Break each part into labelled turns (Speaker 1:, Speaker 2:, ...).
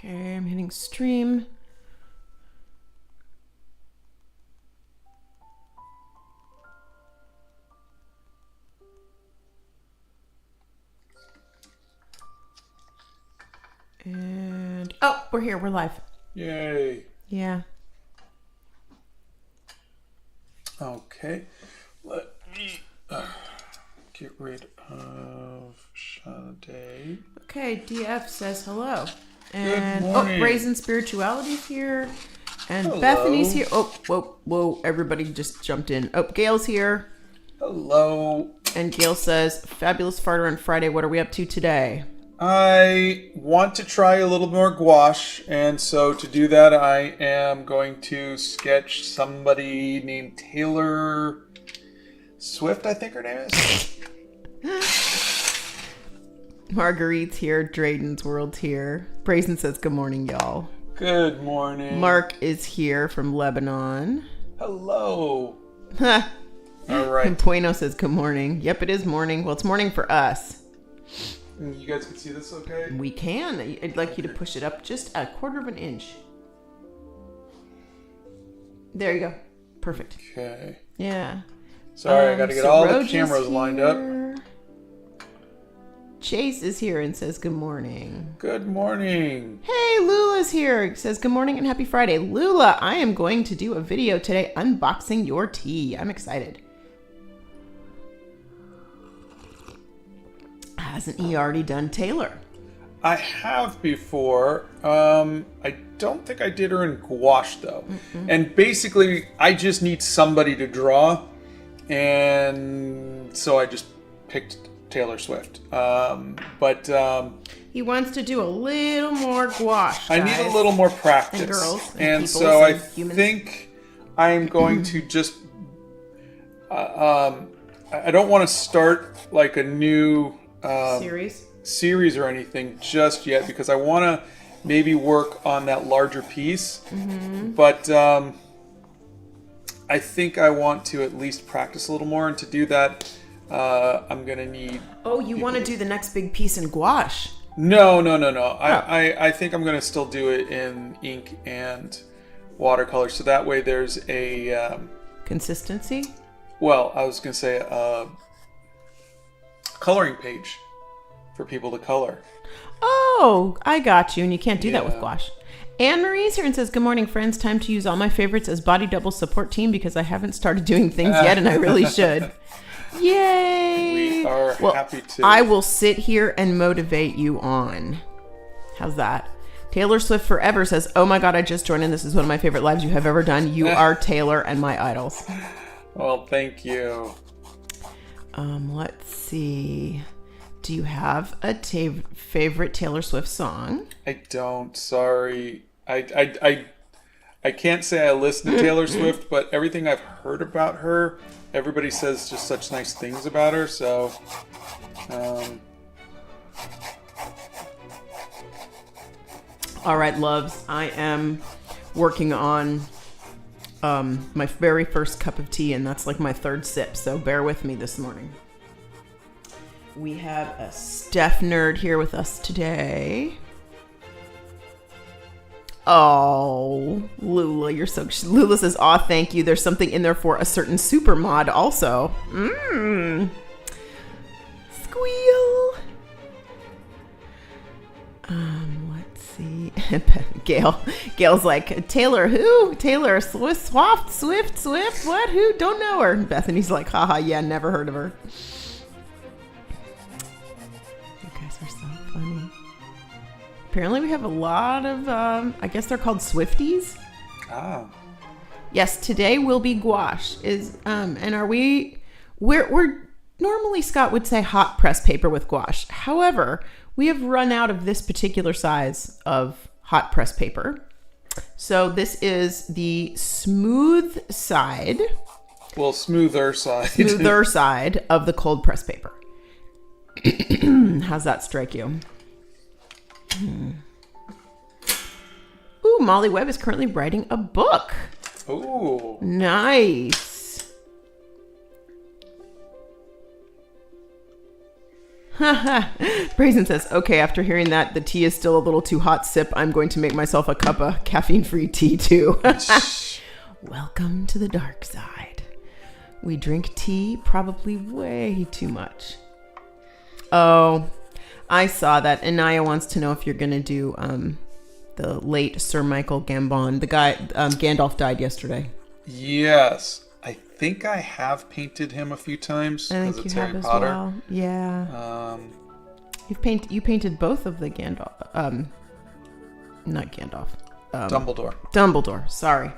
Speaker 1: Okay, I'm hitting stream. And oh, we're here. We're live.
Speaker 2: Yay.
Speaker 1: Yeah.
Speaker 2: Okay. Let me get rid of Sade.
Speaker 1: Okay, DF says hello.
Speaker 2: Good morning.
Speaker 1: Brazen Spirituality's here. And
Speaker 2: Hello.
Speaker 1: Bethany's here. Oh, whoa. Everybody just jumped in. Oh, Gail's here.
Speaker 2: Hello.
Speaker 1: And Gail says, Fabulous Farter on Friday. What are we up to today?
Speaker 2: I want to try a little more gouache, and so to do that, I am going to sketch somebody named Taylor Swift, I think her name is.
Speaker 1: Marguerite's here. Drayden's World's here. Brazen says, good morning, y'all.
Speaker 2: Good morning.
Speaker 1: Mark is here from Lebanon.
Speaker 2: Hello.
Speaker 1: All
Speaker 2: right.
Speaker 1: And Pueno says, good morning. Yep, it is morning. Well, it's morning for us.
Speaker 2: You guys can see this okay?
Speaker 1: We can. I'd like you to push it up just a quarter of an inch. There you go. Perfect.
Speaker 2: Okay.
Speaker 1: Yeah.
Speaker 2: Sorry, I got to get all the cameras lined up.
Speaker 1: Chase is here and says good morning.
Speaker 2: Good morning.
Speaker 1: Hey, Lula's here. Says good morning and happy Friday. Lula, I am going to do a video today unboxing your tea. I'm excited. Hasn't he already done Taylor?
Speaker 2: I have before. I don't think I did her in gouache though. And basically, I just need somebody to draw, and so I just picked Taylor Swift.
Speaker 1: He wants to do a little more gouache.
Speaker 2: I need a little more practice.
Speaker 1: And girls.
Speaker 2: And
Speaker 1: people,
Speaker 2: so I
Speaker 1: humans.
Speaker 2: think I am going to just. I don't want to start like a new. Series or anything just yet because I want to maybe work on that larger piece, but I think I want to at least practice a little more, and to do that I'm gonna need
Speaker 1: you want to do the next big piece in gouache?
Speaker 2: No. I think I'm gonna still do it in ink and watercolor, so that way there's a
Speaker 1: consistency.
Speaker 2: Well, I was gonna say coloring page for people to color.
Speaker 1: Oh, I got you. And you can't do that with gouache. Anne Marie's here and says, good morning, friends. Time to use all my favorites as body double support team because I haven't started doing things yet and I really should. Yay!
Speaker 2: We are happy to.
Speaker 1: I will sit here and motivate you on. How's that? Taylor Swift Forever says, oh my God, I just joined in. This is one of my favorite lives you have ever done. You are Taylor and my idols.
Speaker 2: Well, thank you.
Speaker 1: Let's see. Do you have a favorite Taylor Swift song?
Speaker 2: I don't. Sorry. I can't say I listen to Taylor Swift, but everything I've heard about her, everybody says just such nice things about her. So,
Speaker 1: all right, loves. I am working on my very first cup of tea, and that's like my third sip, so bear with me this morning. We have a Steph nerd here with us today. Oh, Lula, you're so... Lula says, aw, thank you. There's something in there for a certain super mod also. Squeal. Let's see. Gail's like, Taylor who? Taylor Swift? What? Who? Don't know her. Bethany's like, haha, yeah, never heard of her. You guys are so funny. Apparently we have a lot of, I guess they're called Swifties.
Speaker 2: Ah.
Speaker 1: Yes, today will be gouache. And are we're normally Scott would say hot press paper with gouache. However, we have run out of this particular size of hot press paper. So this is the smooth side.
Speaker 2: Well, smoother side.
Speaker 1: Smoother side of the cold press paper. How's that strike you? Ooh, Molly Webb is currently writing a book.
Speaker 2: Ooh.
Speaker 1: Nice. Brazen says, okay, after hearing that the tea is still a little too hot, sip, I'm going to make myself a cup of caffeine-free tea too. Welcome to the dark side. We drink tea probably way too much. Oh, I saw that. Anaya wants to know if you're going to do the late Sir Michael Gambon. The guy, Gandalf died yesterday.
Speaker 2: Yes. I think I have painted him a few times.
Speaker 1: I think you have as well. Yeah. You painted both of the Gandalf. Not Gandalf. Dumbledore. Sorry.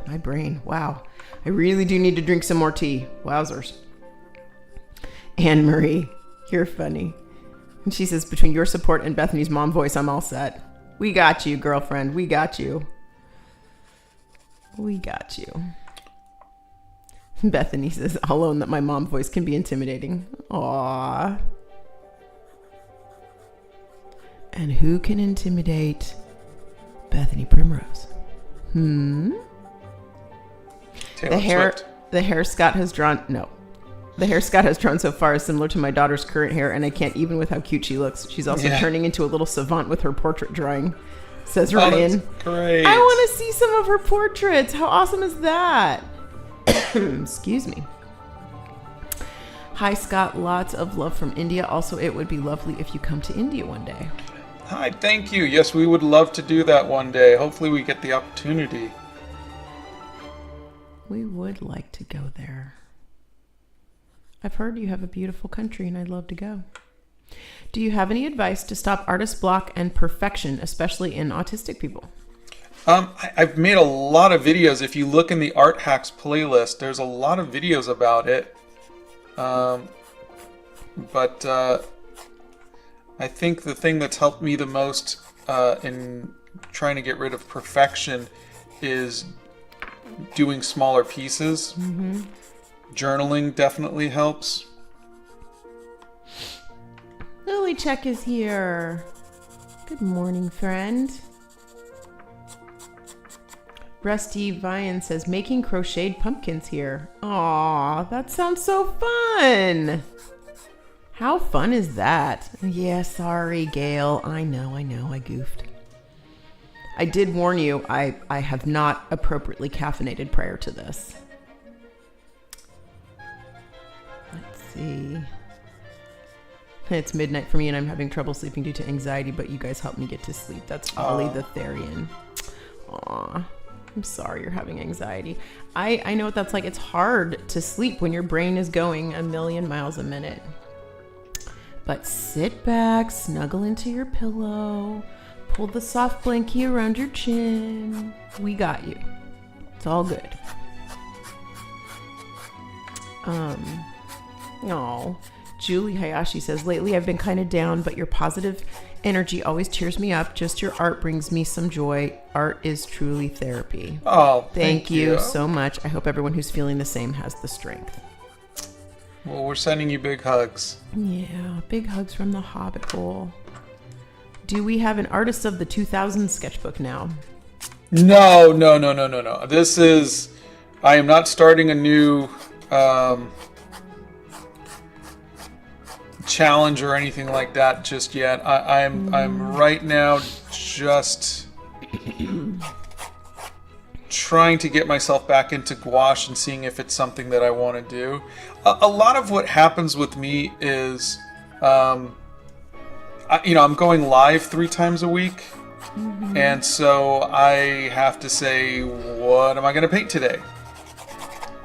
Speaker 1: My brain. Wow. I really do need to drink some more tea. Wowzers. Anne Marie, you're funny. And she says, between your support and Bethany's mom voice, I'm all set. We got you, girlfriend. We got you. Bethany says, I'll own that my mom voice can be intimidating. Aww. And who can intimidate Bethany Primrose? The hair Scott has drawn so far is similar to my daughter's current hair, and I can't even with how cute she looks. She's also turning into a little savant with her portrait drawing, says Ryan.
Speaker 2: That's great.
Speaker 1: I want to see some of her portraits. How awesome is that? Excuse me. Hi, Scott. Lots of love from India. Also, it would be lovely if you come to India one day.
Speaker 2: Hi, thank you. Yes, we would love to do that one day. Hopefully we get the opportunity.
Speaker 1: We would like to go there. I've heard you have a beautiful country and I'd love to go. Do you have any advice to stop artist block and perfection, especially in autistic people?
Speaker 2: I've made a lot of videos. If you look in the Art Hacks playlist, there's a lot of videos about it. But I think the thing that's helped me the most in trying to get rid of perfection is doing smaller pieces. Mm-hmm. Journaling definitely helps.
Speaker 1: Lily Check is here. Good morning, friend. Rusty Vian says, making crocheted pumpkins here. Aw, that sounds so fun. How fun is that? Yeah, sorry, Gail. I know, I goofed. I did warn you, I have not appropriately caffeinated prior to this. Let's see. It's midnight for me and I'm having trouble sleeping due to anxiety, but you guys help me get to sleep. That's Ollie the Therian. Aw, I'm sorry you're having anxiety. I know what that's like. It's hard to sleep when your brain is going a million miles a minute. But sit back, snuggle into your pillow, pull the soft blankie around your chin. We got you. It's all good. Julie Hayashi says, lately I've been kind of down, but your positive energy always cheers me up. Just your art brings me some joy. Art is truly therapy.
Speaker 2: Oh,
Speaker 1: thank you so much. I hope everyone who's feeling the same has the strength.
Speaker 2: Well, we're sending you big hugs.
Speaker 1: Yeah, big hugs from the Hobbit hole. Do we have an Artist of the 2000s sketchbook now?
Speaker 2: No. This is... I am not starting a new challenge or anything like that just yet. I'm right now just trying to get myself back into gouache and seeing if it's something that I want to do. A lot of what happens with me is, I'm going live 3 times a week, and so I have to say, what am I going to paint today?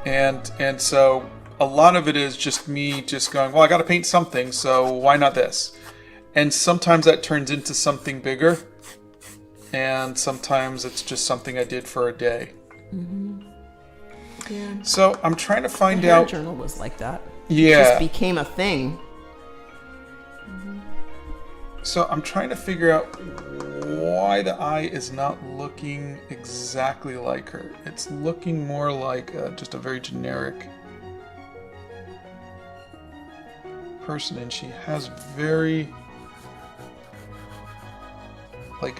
Speaker 2: And so a lot of it is just me just going, well, I got to paint something, so why not this? And sometimes that turns into something bigger, and sometimes it's just something I did for a day. Mm-hmm. Yeah. So I'm trying to find out.
Speaker 1: The journal was like that.
Speaker 2: Yeah.
Speaker 1: It just became a thing.
Speaker 2: Mm-hmm. So I'm trying to figure out why the eye is not looking exactly like her. It's looking more like just a very generic person, and she has very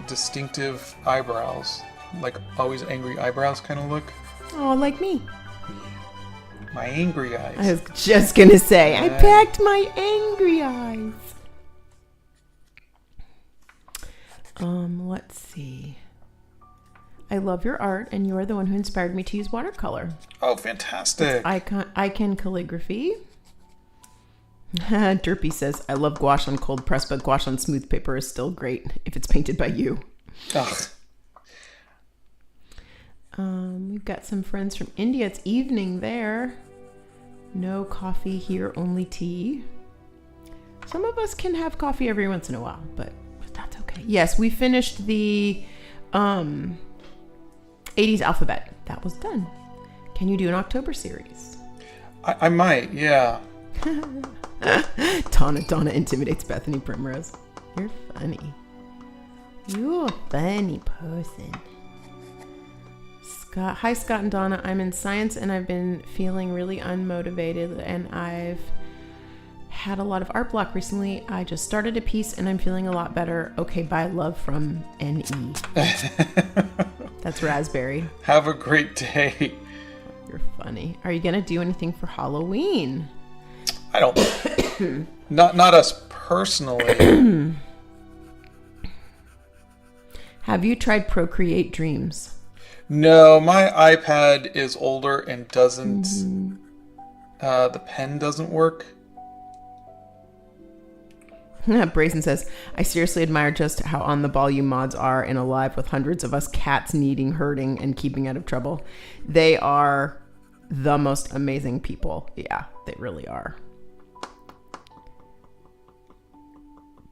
Speaker 2: distinctive eyebrows, like always angry eyebrows kind of look.
Speaker 1: Oh, like me.
Speaker 2: My angry
Speaker 1: I
Speaker 2: eyes.
Speaker 1: was just gonna say, I packed my angry eyes. Let's see. I love your art, and you are the one who inspired me to use watercolor.
Speaker 2: Oh, fantastic.
Speaker 1: Icon calligraphy. Derpy says, I love gouache on cold press, but gouache on smooth paper is still great if it's painted by you.
Speaker 2: Ugh.
Speaker 1: We've got some friends from India. It's evening there. No coffee here, only tea. Some of us can have coffee every once in a while, but that's okay. Yes, we finished the 80s alphabet. That was done. Can you do an October series?
Speaker 2: I might, yeah.
Speaker 1: Donna intimidates Bethany Primrose. You're funny. You're a funny person. Hi, Scott and Donna. I'm in science and I've been feeling really unmotivated and I've had a lot of art block recently. I just started a piece and I'm feeling a lot better. Okay, bye, love from NE. That's Raspberry.
Speaker 2: Have a great day.
Speaker 1: You're funny. Are you going to do anything for Halloween?
Speaker 2: I don't. not us personally.
Speaker 1: Have you tried Procreate Dreams?
Speaker 2: No, my iPad is older and doesn't. The pen doesn't work.
Speaker 1: Brazen says, I seriously admire just how on the ball you mods are and alive with hundreds of us cats needing, hurting, and keeping out of trouble. They are the most amazing people. Yeah, they really are.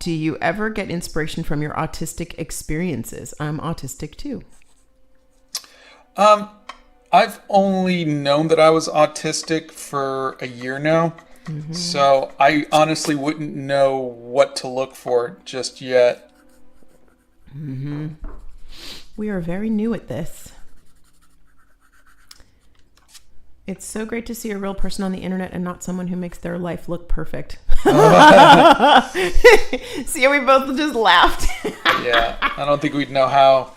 Speaker 1: Do you ever get inspiration from your autistic experiences? I'm autistic too.
Speaker 2: I've only known that I was autistic for a year now. Mm-hmm. So I honestly wouldn't know what to look for just yet.
Speaker 1: Mm-hmm. We are very new at this. It's so great to see a real person on the internet and not someone who makes their life look perfect. See how we both just laughed?
Speaker 2: Yeah, I don't think we'd know how.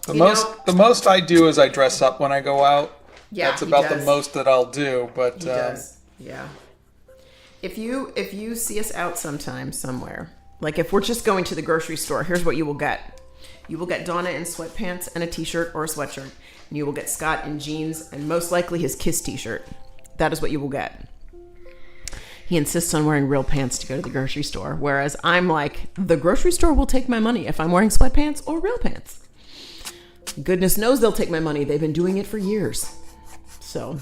Speaker 2: The most I do is I dress up when I go out. Yeah, that's about the most that I'll do. But
Speaker 1: he does. Yeah. If you see us out sometime somewhere, like if we're just going to the grocery store, here's what you will get. You will get Donna in sweatpants and a t-shirt or a sweatshirt. And you will get Scott in jeans and most likely his Kiss t-shirt. That is what you will get. He insists on wearing real pants to go to the grocery store. Whereas I'm like, the grocery store will take my money if I'm wearing sweatpants or real pants. Goodness knows they'll take my money. They've been doing it for years. So,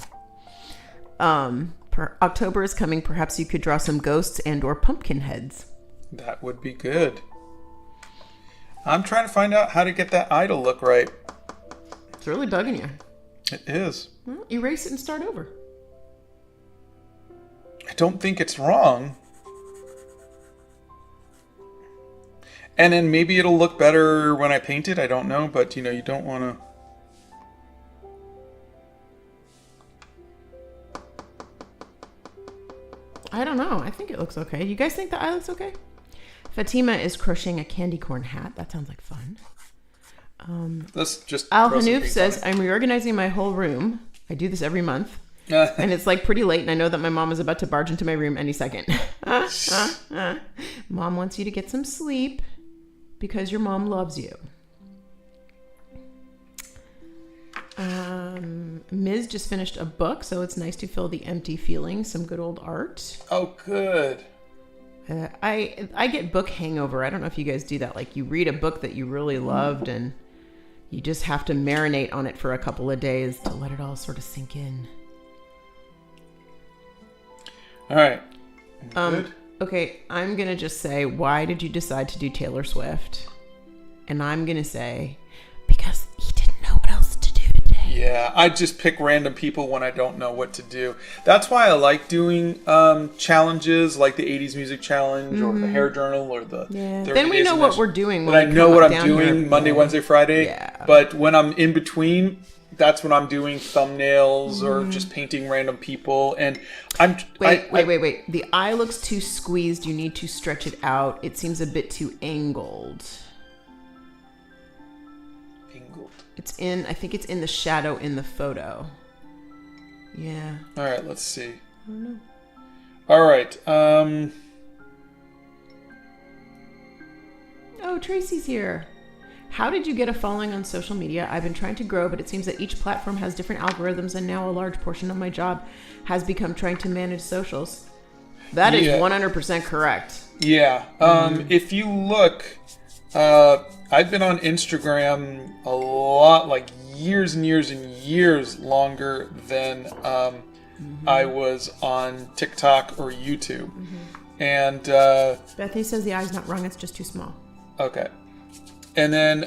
Speaker 1: October is coming. Perhaps you could draw some ghosts and or pumpkin heads.
Speaker 2: That would be good. I'm trying to find out how to get that eye to look right.
Speaker 1: It's really bugging you.
Speaker 2: It is.
Speaker 1: Well, erase it and start over.
Speaker 2: I don't think it's wrong. And then maybe it'll look better when I paint it. I don't know, but you don't want to.
Speaker 1: I don't know. I think it looks okay. You guys think the eye looks okay? Fatima is crocheting a candy corn hat. That sounds like fun.
Speaker 2: Let's just.
Speaker 1: Al Hanouf says, I'm reorganizing my whole room. I do this every month. And it's like pretty late, and I know that my mom is about to barge into my room any second. Mom wants you to get some sleep because your mom loves you. Ms. just finished a book, so it's nice to fill the empty feeling. Some good old art.
Speaker 2: Oh, good.
Speaker 1: I get book hangover. I don't know if you guys do that. Like you read a book that you really loved and you just have to marinate on it for a couple of days to let it all sort of sink in.
Speaker 2: All right. Good.
Speaker 1: Okay, I'm going to just say, why did you decide to do Taylor Swift? And I'm going to say, because he didn't know what else to do today.
Speaker 2: Yeah, I just pick random people when I don't know what to do. That's why I like doing challenges like the 80s Music Challenge or the Hair Journal or the 30
Speaker 1: Then we
Speaker 2: Days
Speaker 1: know
Speaker 2: of
Speaker 1: what
Speaker 2: Next.
Speaker 1: we're doing.
Speaker 2: When I know what I'm doing Monday, Wednesday, Friday.
Speaker 1: Yeah.
Speaker 2: But when I'm in between, that's when I'm doing thumbnails or just painting random people. And
Speaker 1: Wait. The eye looks too squeezed. You need to stretch it out. It seems a bit too angled. I think it's in the shadow in the photo. Yeah.
Speaker 2: All right, let's see.
Speaker 1: I don't know.
Speaker 2: All right.
Speaker 1: Oh, Tracy's here. How did you get a following on social media? I've been trying to grow, but it seems that each platform has different algorithms, and now a large portion of my job has become trying to manage socials. That is 100% correct.
Speaker 2: Yeah. If you look, I've been on Instagram a lot, like years and years and years longer than I was on TikTok or YouTube. And
Speaker 1: Bethany says the eye's not wrong, it's just too small.
Speaker 2: Okay. And then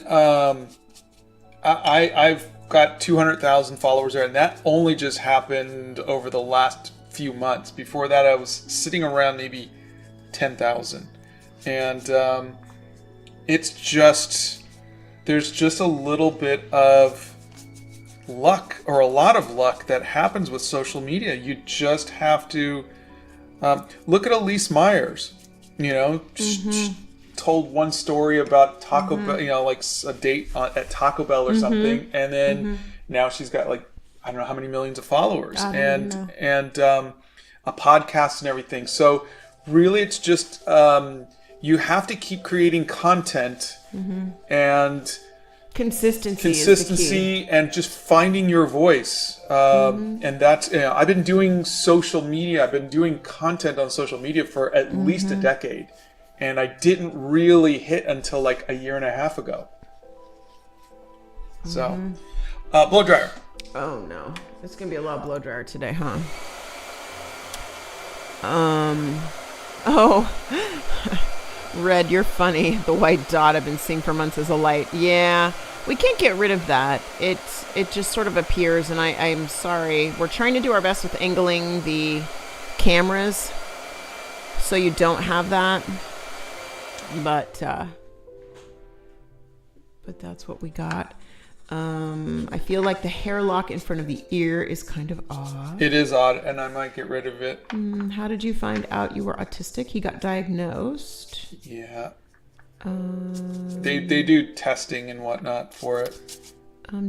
Speaker 2: I've got 200,000 followers there, and that only just happened over the last few months. Before that, I was sitting around maybe 10,000. And it's just, there's just a little bit of luck, or a lot of luck, that happens with social media. You just have to look at Elise Myers. You know, told one story about Taco Bell, you know, like a date at Taco Bell or something, and then now she's got like, I don't know how many millions of followers, and a podcast and everything. So really, it's just you have to keep creating content and consistency and just finding your voice. And that's, you know, I've been doing social media. I've been doing content on social media for at least a decade. And I didn't really hit until like a year and a half ago. So, blow dryer.
Speaker 1: Oh no, it's gonna be a lot of blow dryer today, huh? Oh, Red, you're funny. The white dot I've been seeing for months is a light. Yeah, we can't get rid of that. It just sort of appears, and I'm sorry. We're trying to do our best with angling the cameras so you don't have that. But that's what we got. I feel like the hair lock in front of the ear is kind of odd.
Speaker 2: It is odd, and I might get rid of it.
Speaker 1: How did you find out you were autistic? He got diagnosed.
Speaker 2: Yeah. They do testing and whatnot for it.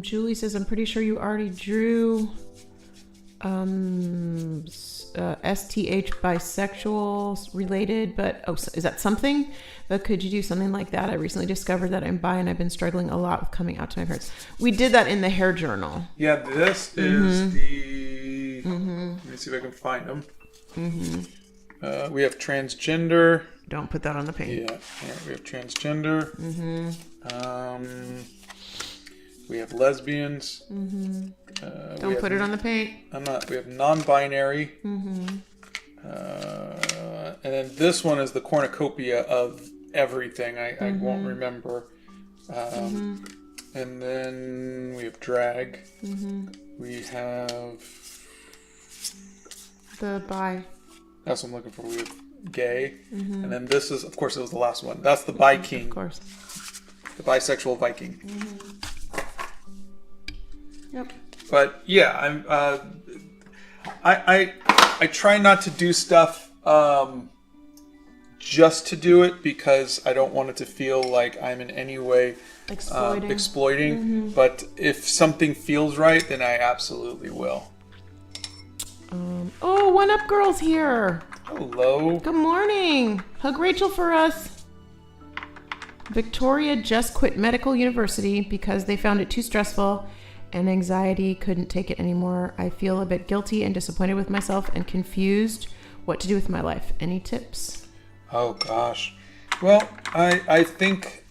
Speaker 1: Julie says, I'm pretty sure you already drew STH bisexual related, but is that something? But could you do something like that? I recently discovered that I'm bi and I've been struggling a lot with coming out to my parents. We did that in the hair journal.
Speaker 2: Yeah, this is the... Let me see if I can find them. We have transgender.
Speaker 1: Don't put that on the paint.
Speaker 2: Yeah, we have transgender. We have lesbians.
Speaker 1: Don't put it on the paint.
Speaker 2: I'm not. We have non-binary. And then this one is the cornucopia of everything. I won't remember. And then we have drag. We have
Speaker 1: the bi.
Speaker 2: That's what I'm looking for. We have gay. And then this is, of course, it was the last one. That's the bi king.
Speaker 1: Of course.
Speaker 2: The bisexual Viking.
Speaker 1: Yep.
Speaker 2: But yeah, I try not to do stuff just to do it, because I don't want it to feel like I'm in any way exploiting. But if something feels right, then I absolutely will.
Speaker 1: Oh, One Up Girl's here.
Speaker 2: Hello.
Speaker 1: Good morning. Hug Rachel for us. Victoria just quit medical university because they found it too stressful and anxiety, couldn't take it anymore. I feel a bit guilty and disappointed with myself and confused what to do with my life. Any tips?
Speaker 2: Oh gosh. Well, I think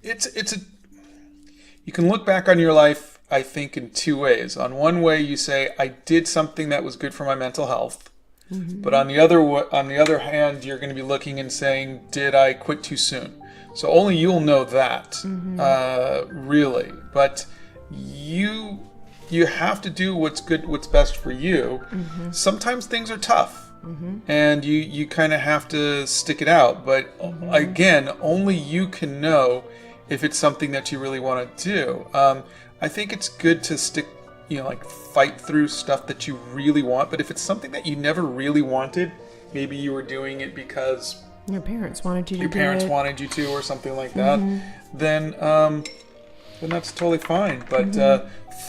Speaker 2: you can look back on your life, I think, in two ways. On one way, you say, I did something that was good for my mental health. But on the other hand, you're going to be looking and saying, did I quit too soon? So only you'll know that, really. But you have to do what's good, what's best for you. Sometimes things are tough, and you kind of have to stick it out. But again, only you can know if it's something that you really want to do. I think it's good to stick, like fight through stuff that you really want. But if it's something that you never really wanted, maybe you were doing it because
Speaker 1: your parents wanted you to
Speaker 2: wanted you to, or something like that, then then that's totally fine. But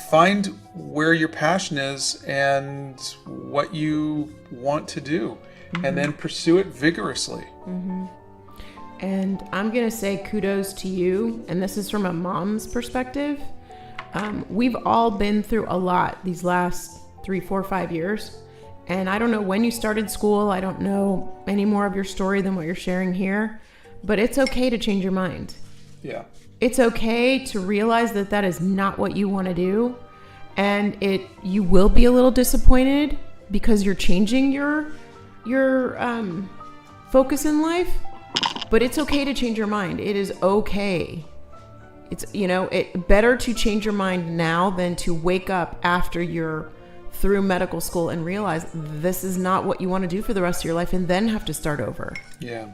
Speaker 2: find where your passion is and what you want to do, and then pursue it vigorously.
Speaker 1: And I'm going to say kudos to you, and this is from a mom's perspective. We've all been through a lot these last 3, 4, 5 years. And I don't know when you started school. I don't know any more of your story than what you're sharing here. But it's okay to change your mind.
Speaker 2: Yeah.
Speaker 1: It's okay to realize that that is not what you want to do. And you will be a little disappointed because you're changing your focus in life. But it's okay to change your mind. It is okay. It's, better to change your mind now than to wake up after you're through medical school and realize this is not what you want to do for the rest of your life and then have to start over.
Speaker 2: Yeah.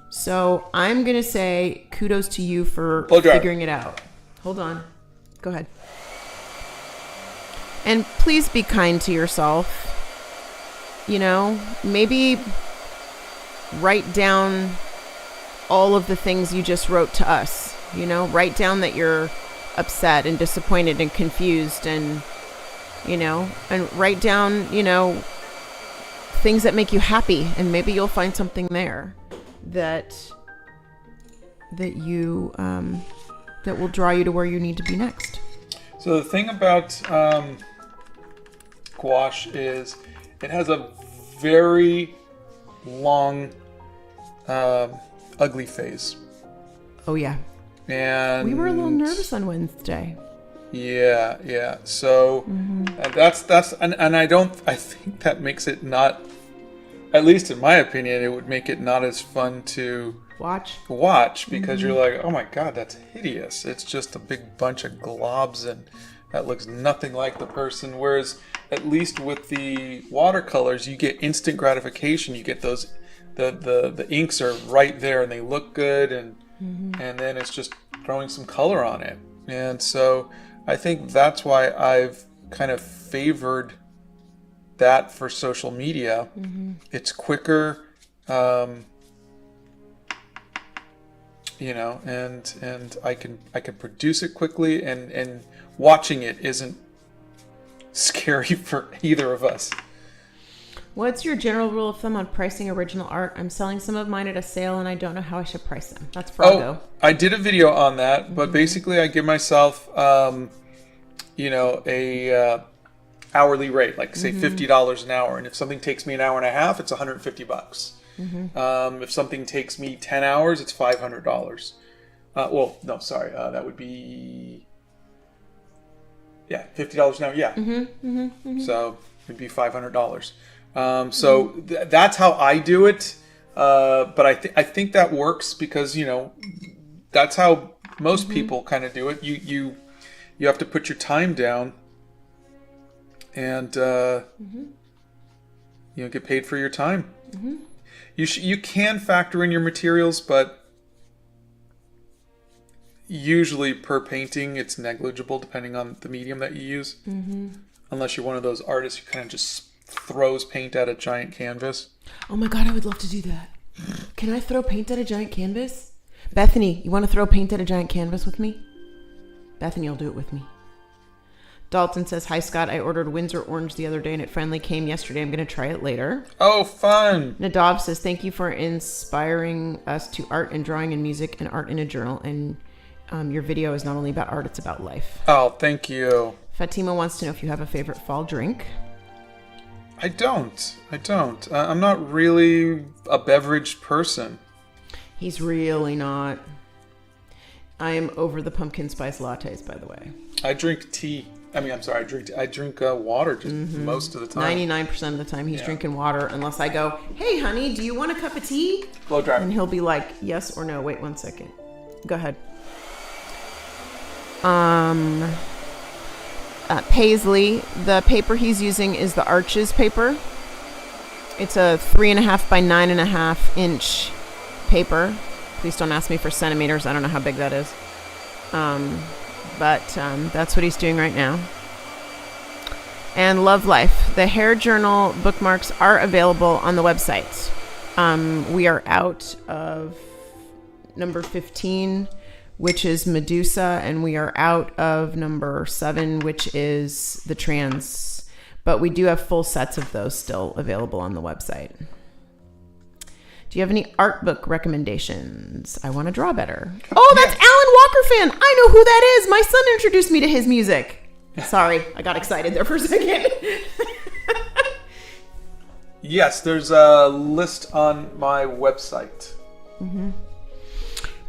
Speaker 1: So I'm going to say kudos to you for figuring it out. Hold on. Go ahead. And please be kind to yourself. Maybe write down all of the things you just wrote to us. Write down that you're upset and disappointed and confused and write down, things that make you happy, and maybe you'll find something there that you that will draw you to where you need to be next.
Speaker 2: So the thing about gouache is it has a very long ugly phase.
Speaker 1: Oh yeah.
Speaker 2: And
Speaker 1: we were a little nervous on Wednesday.
Speaker 2: Yeah. So that's and I think that makes it not, at least in my opinion, it would make it not as fun to watch because you're like, oh my God, that's hideous. It's just a big bunch of globs and that looks nothing like the person. Whereas at least with the watercolors, you get instant gratification. You get those, the inks are right there and they look good, and then it's just throwing some color on it. And so I think that's why I've kind of favored that for social media. It's quicker, and I can produce it quickly, and watching it isn't scary for either of us.
Speaker 1: What's your general rule of thumb on pricing original art? I'm selling some of mine at a sale and I don't know how I should price them. That's Frago.
Speaker 2: I did a video on that, but basically I give myself, a hourly rate, like say $50 an hour. And if something takes me an hour and a half, it's $150. If something takes me 10 hours, it's $500. That would be, $50 an hour. Yeah. So it'd be $500. That's how I do it. But I think that works because, that's how most people kind of do it. You have to put your time down and, get paid for your time. You can factor in your materials, but usually per painting, it's negligible depending on the medium that you use. Unless you're one of those artists who kind of just throws paint at a giant canvas.
Speaker 1: Oh my God, I would love to do that. Can I throw paint at a giant canvas? Bethany, you want to throw paint at a giant canvas with me? Bethany will do it with me. Dalton says, hi Scott, I ordered Windsor Orange the other day and it finally came yesterday. I'm going to try it later.
Speaker 2: Oh, fun.
Speaker 1: Nadav says, thank you for inspiring us to art and drawing and music and art in a journal. And your video is not only about art, it's about life.
Speaker 2: Oh, thank you.
Speaker 1: Fatima wants to know if you have a favorite fall drink.
Speaker 2: I don't. I'm not really a beverage person.
Speaker 1: He's really not. I am over the pumpkin spice lattes, by the way.
Speaker 2: I drink tea. I drink water just most of the time.
Speaker 1: 99% of the time he's drinking water, unless I go, hey honey, do you want a cup of tea?
Speaker 2: Blow dry.
Speaker 1: And he'll be like, yes or no. Wait 1 second. Go ahead. Paisley, the paper he's using is the Arches paper. It's a 3.5 by 9.5 inch paper. Please don't ask me for centimeters. I don't know how big that is. But that's what he's doing right now. And Love Life. The hair journal bookmarks are available on the website. We are out of number 15. which is Medusa, and we are out of number 7, which is the trans. But we do have full sets of those still available on the website. Do you have any art book recommendations? I want to draw better. Oh, that's Alan Walker fan. I know who that is. My son introduced me to his music. Sorry, I got excited there for a second.
Speaker 2: Yes, there's a list on my website.
Speaker 1: Mm-hmm.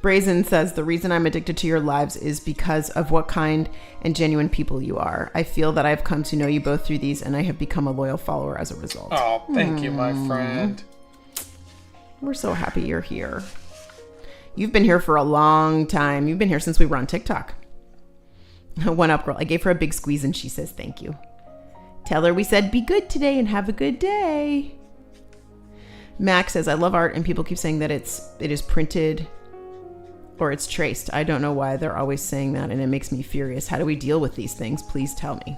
Speaker 1: Brazen says, the reason I'm addicted to your lives is because of what kind and genuine people you are. I feel that I've come to know you both through these, and I have become a loyal follower as a result.
Speaker 2: Oh, thank you, my friend.
Speaker 1: We're so happy you're here. You've been here for a long time. You've been here since we were on TikTok. One up, girl. I gave her a big squeeze, and she says thank you. Tell her we said be good today and have a good day. Max says, I love art, and people keep saying that it is printed or it's traced. I don't know why they're always saying that, and it makes me furious. How do we deal with these things? Please tell me.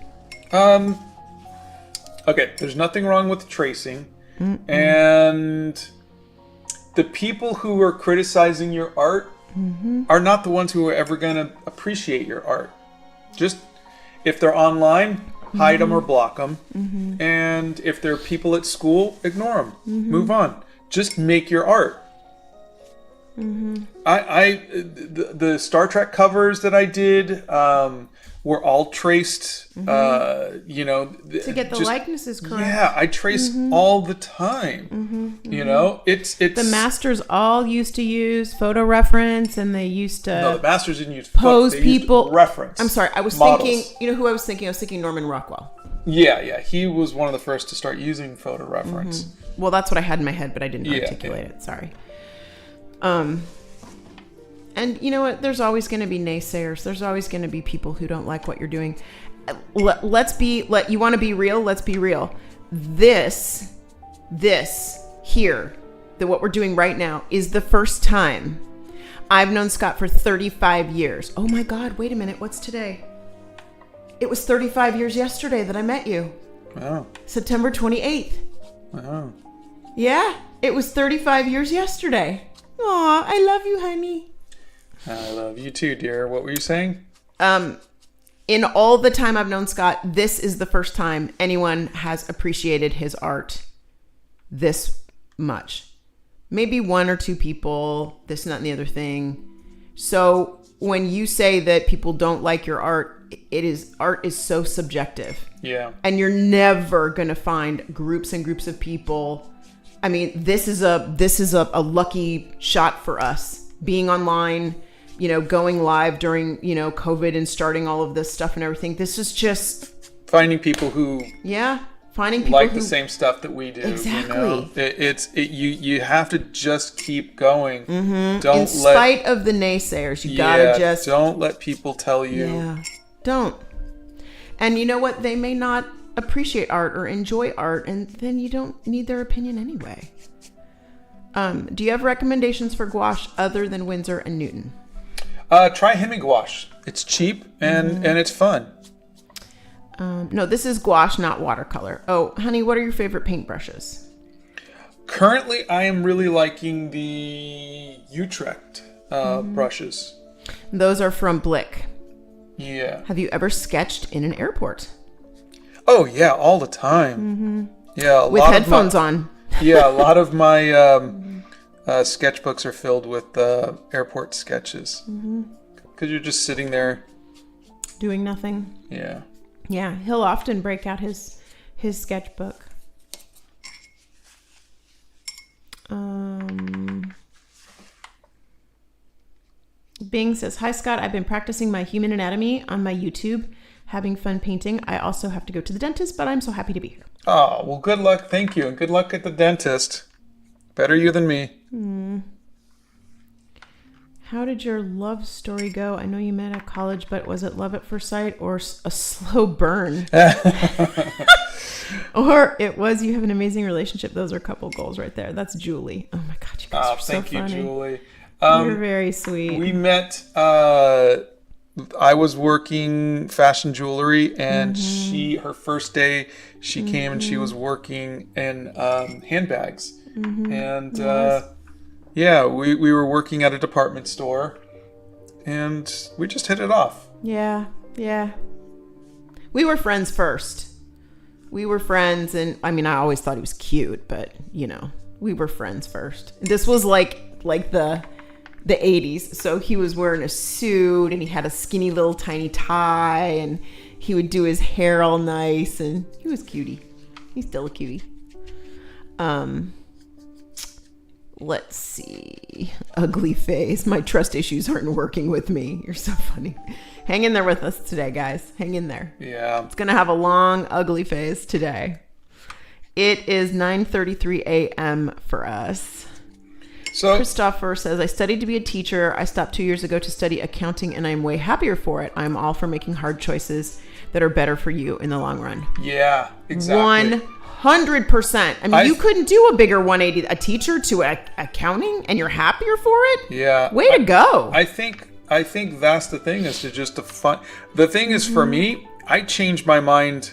Speaker 2: Okay, there's nothing wrong with tracing. And the people who are criticizing your art are not the ones who are ever going to appreciate your art. Just, if they're online, hide them or block them. And if they're people at school, ignore them. Move on. Just make your art. The Star Trek covers that I did were all traced. To
Speaker 1: get the likenesses correct.
Speaker 2: Yeah, I trace all the time. You know, it's
Speaker 1: the masters all used to use photo reference, and they used to.
Speaker 2: No, the masters didn't use
Speaker 1: pose
Speaker 2: they
Speaker 1: people.
Speaker 2: Used reference.
Speaker 1: I'm sorry, I was
Speaker 2: models.
Speaker 1: thinking. You know who I was thinking? I was thinking Norman Rockwell.
Speaker 2: Yeah, he was one of the first to start using photo reference.
Speaker 1: Well, that's what I had in my head, but I didn't articulate it. Sorry. And you know what? There's always going to be naysayers. There's always going to be people who don't like what you're doing. You want to be real? Let's be real. This here, what we're doing right now is the first time. I've known Scott for 35 years. Oh my God, wait a minute. What's today? It was 35 years yesterday that I met you.
Speaker 2: Wow.
Speaker 1: September 28th.
Speaker 2: Wow.
Speaker 1: Yeah, it was 35 years yesterday. Aw, I love you, honey.
Speaker 2: I love you too, dear. What were you saying?
Speaker 1: In all the time I've known Scott, this is the first time anyone has appreciated his art this much. Maybe one or two people, this, that, and the other thing. So when you say that people don't like your art, art is so subjective. Yeah. And you're never going to find groups and groups of people. I mean, this is a lucky shot for us, being online, going live during, COVID and starting all of this stuff and everything. This is just
Speaker 2: finding people who
Speaker 1: finding people
Speaker 2: like
Speaker 1: who
Speaker 2: the same stuff that we do.
Speaker 1: Exactly.
Speaker 2: You have to just keep going.
Speaker 1: In spite of the naysayers, you gotta just
Speaker 2: don't let people tell you.
Speaker 1: Yeah, don't. And you know what? They may not appreciate art or enjoy art, and then you don't need their opinion anyway. Do you have recommendations for gouache other than Winsor and Newton?
Speaker 2: Try Hemi Gouache. It's cheap and it's fun.
Speaker 1: No, this is gouache, not watercolor. Oh, honey, what are your favorite paintbrushes?
Speaker 2: Currently, I am really liking the Utrecht brushes.
Speaker 1: Those are from Blick.
Speaker 2: Yeah.
Speaker 1: Have you ever sketched in an airport?
Speaker 2: Oh, yeah, all the time. Yeah,
Speaker 1: with headphones on.
Speaker 2: Yeah, a lot of my sketchbooks are filled with airport sketches. Because you're just sitting there.
Speaker 1: Doing nothing.
Speaker 2: Yeah.
Speaker 1: Yeah, he'll often break out his sketchbook. Bing says, hi Scott, I've been practicing my human anatomy on my YouTube, having fun painting. I also have to go to the dentist, but I'm so happy to be here.
Speaker 2: Oh, well, good luck. Thank you. And good luck at the dentist. Better you than me.
Speaker 1: How did your love story go? I know you met at college, but was it love at first sight or a slow burn? Or it was you have an amazing relationship. Those are couple goals right there. That's Julie. Oh my God, you guys are so funny.
Speaker 2: Thank you, Julie.
Speaker 1: You're very sweet.
Speaker 2: We met, I was working fashion jewelry, and her first day, she came and she was working in handbags. And nice. We were working at a department store, and we just hit it off.
Speaker 1: Yeah. We were friends first. We were friends, and I mean, I always thought he was cute, but we were friends first. This was like the 80s, so he was wearing a suit, and he had a skinny little tiny tie, and he would do his hair all nice, and he was cutie. He's still a cutie. Let's see. Ugly face. My trust issues aren't working with me. You're so funny. Hang in there with us today, guys. Hang in there.
Speaker 2: Yeah.
Speaker 1: It's going to have a long, ugly face today. It is 9:33 a.m. for us.
Speaker 2: So
Speaker 1: Christopher says, I studied to be a teacher. I stopped 2 years ago to study accounting, and I'm way happier for it. I'm all for making hard choices that are better for you in the long run.
Speaker 2: Yeah, exactly.
Speaker 1: 100%. I mean, you couldn't do a bigger 180, a teacher to accounting, and you're happier for it?
Speaker 2: Yeah.
Speaker 1: Way to go.
Speaker 2: I think that's the thing, is to just the thing is, for me, I change my mind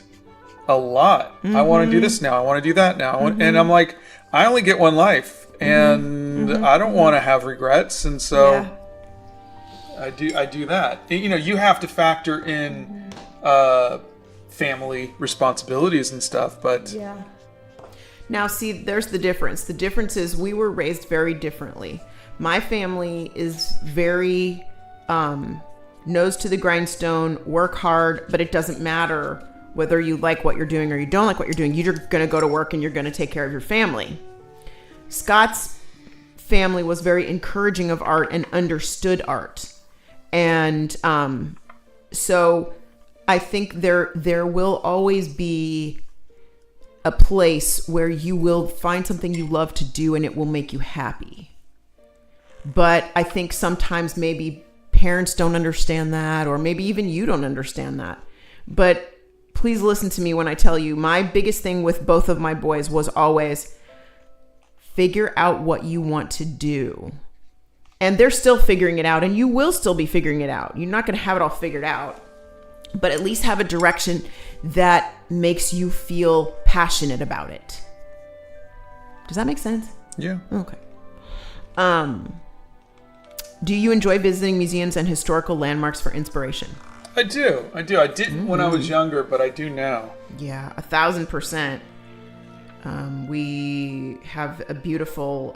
Speaker 2: a lot. I want to do this now. I want to do that now. And I'm like, I only get one life, and I don't want to have regrets. And so I do that. You have to factor in family responsibilities and stuff, but
Speaker 1: now see, there's the difference. The difference is we were raised very differently. My family is very nose to the grindstone, work hard, but it doesn't matter whether you like what you're doing or you don't like what you're doing. You're going to go to work and you're going to take care of your family. Scott's family was very encouraging of art and understood art. And so I think there will always be a place where you will find something you love to do and it will make you happy. But I think sometimes maybe parents don't understand that, or maybe even you don't understand that. But please listen to me when I tell you, my biggest thing with both of my boys was always figure out what you want to do. And they're still figuring it out, and you will still be figuring it out. You're not going to have it all figured out, but at least have a direction that makes you feel passionate about it. Does that make sense?
Speaker 2: Yeah.
Speaker 1: Okay. Do you enjoy visiting museums and historical landmarks for inspiration?
Speaker 2: I do. I didn't when I was younger, but I do now.
Speaker 1: Yeah, 1,000%. We have a beautiful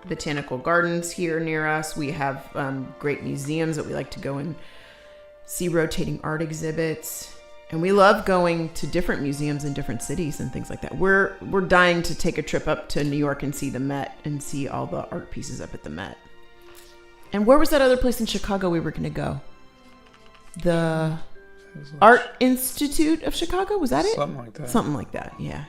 Speaker 1: botanical gardens here near us. We have great museums that we like to go and see rotating art exhibits. And we love going to different museums in different cities and things like that. We're dying to take a trip up to New York and see the Met and see all the art pieces up at the Met. And where was that other place in Chicago we were going to go? The Art Institute of Chicago? Was that it?
Speaker 2: Something like that.
Speaker 1: Something like that, yeah.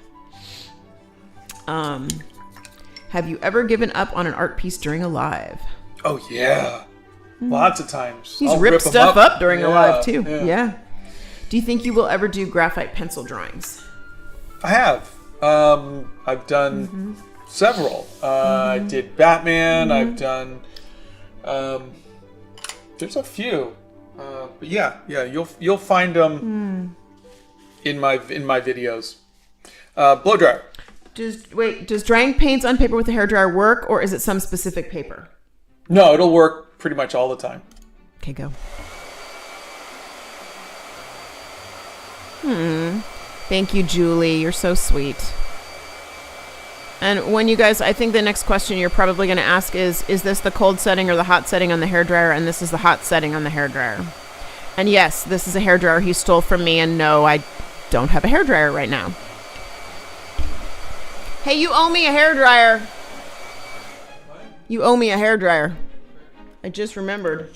Speaker 1: Have you ever given up on an art piece during a live?
Speaker 2: Oh, yeah. Lots of times.
Speaker 1: He's ripped stuff up during a live, too. Yeah. Do you think you will ever do graphite pencil drawings?
Speaker 2: I have. I've done several. I did Batman. I've done... there's a few. But yeah, you'll find them in my videos. Blow dryer.
Speaker 1: Does drying paints on paper with a hairdryer work, or is it some specific paper?
Speaker 2: No, it'll work pretty much all the time.
Speaker 1: Okay, go. Thank you, Julie. You're so sweet. And when you guys, I think the next question you're probably going to ask is this the cold setting or the hot setting on the hairdryer? And this is the hot setting on the hairdryer. And yes, this is a hairdryer he stole from me. And no, I don't have a hairdryer right now. Hey, you owe me a hairdryer. You owe me a hairdryer. I just remembered.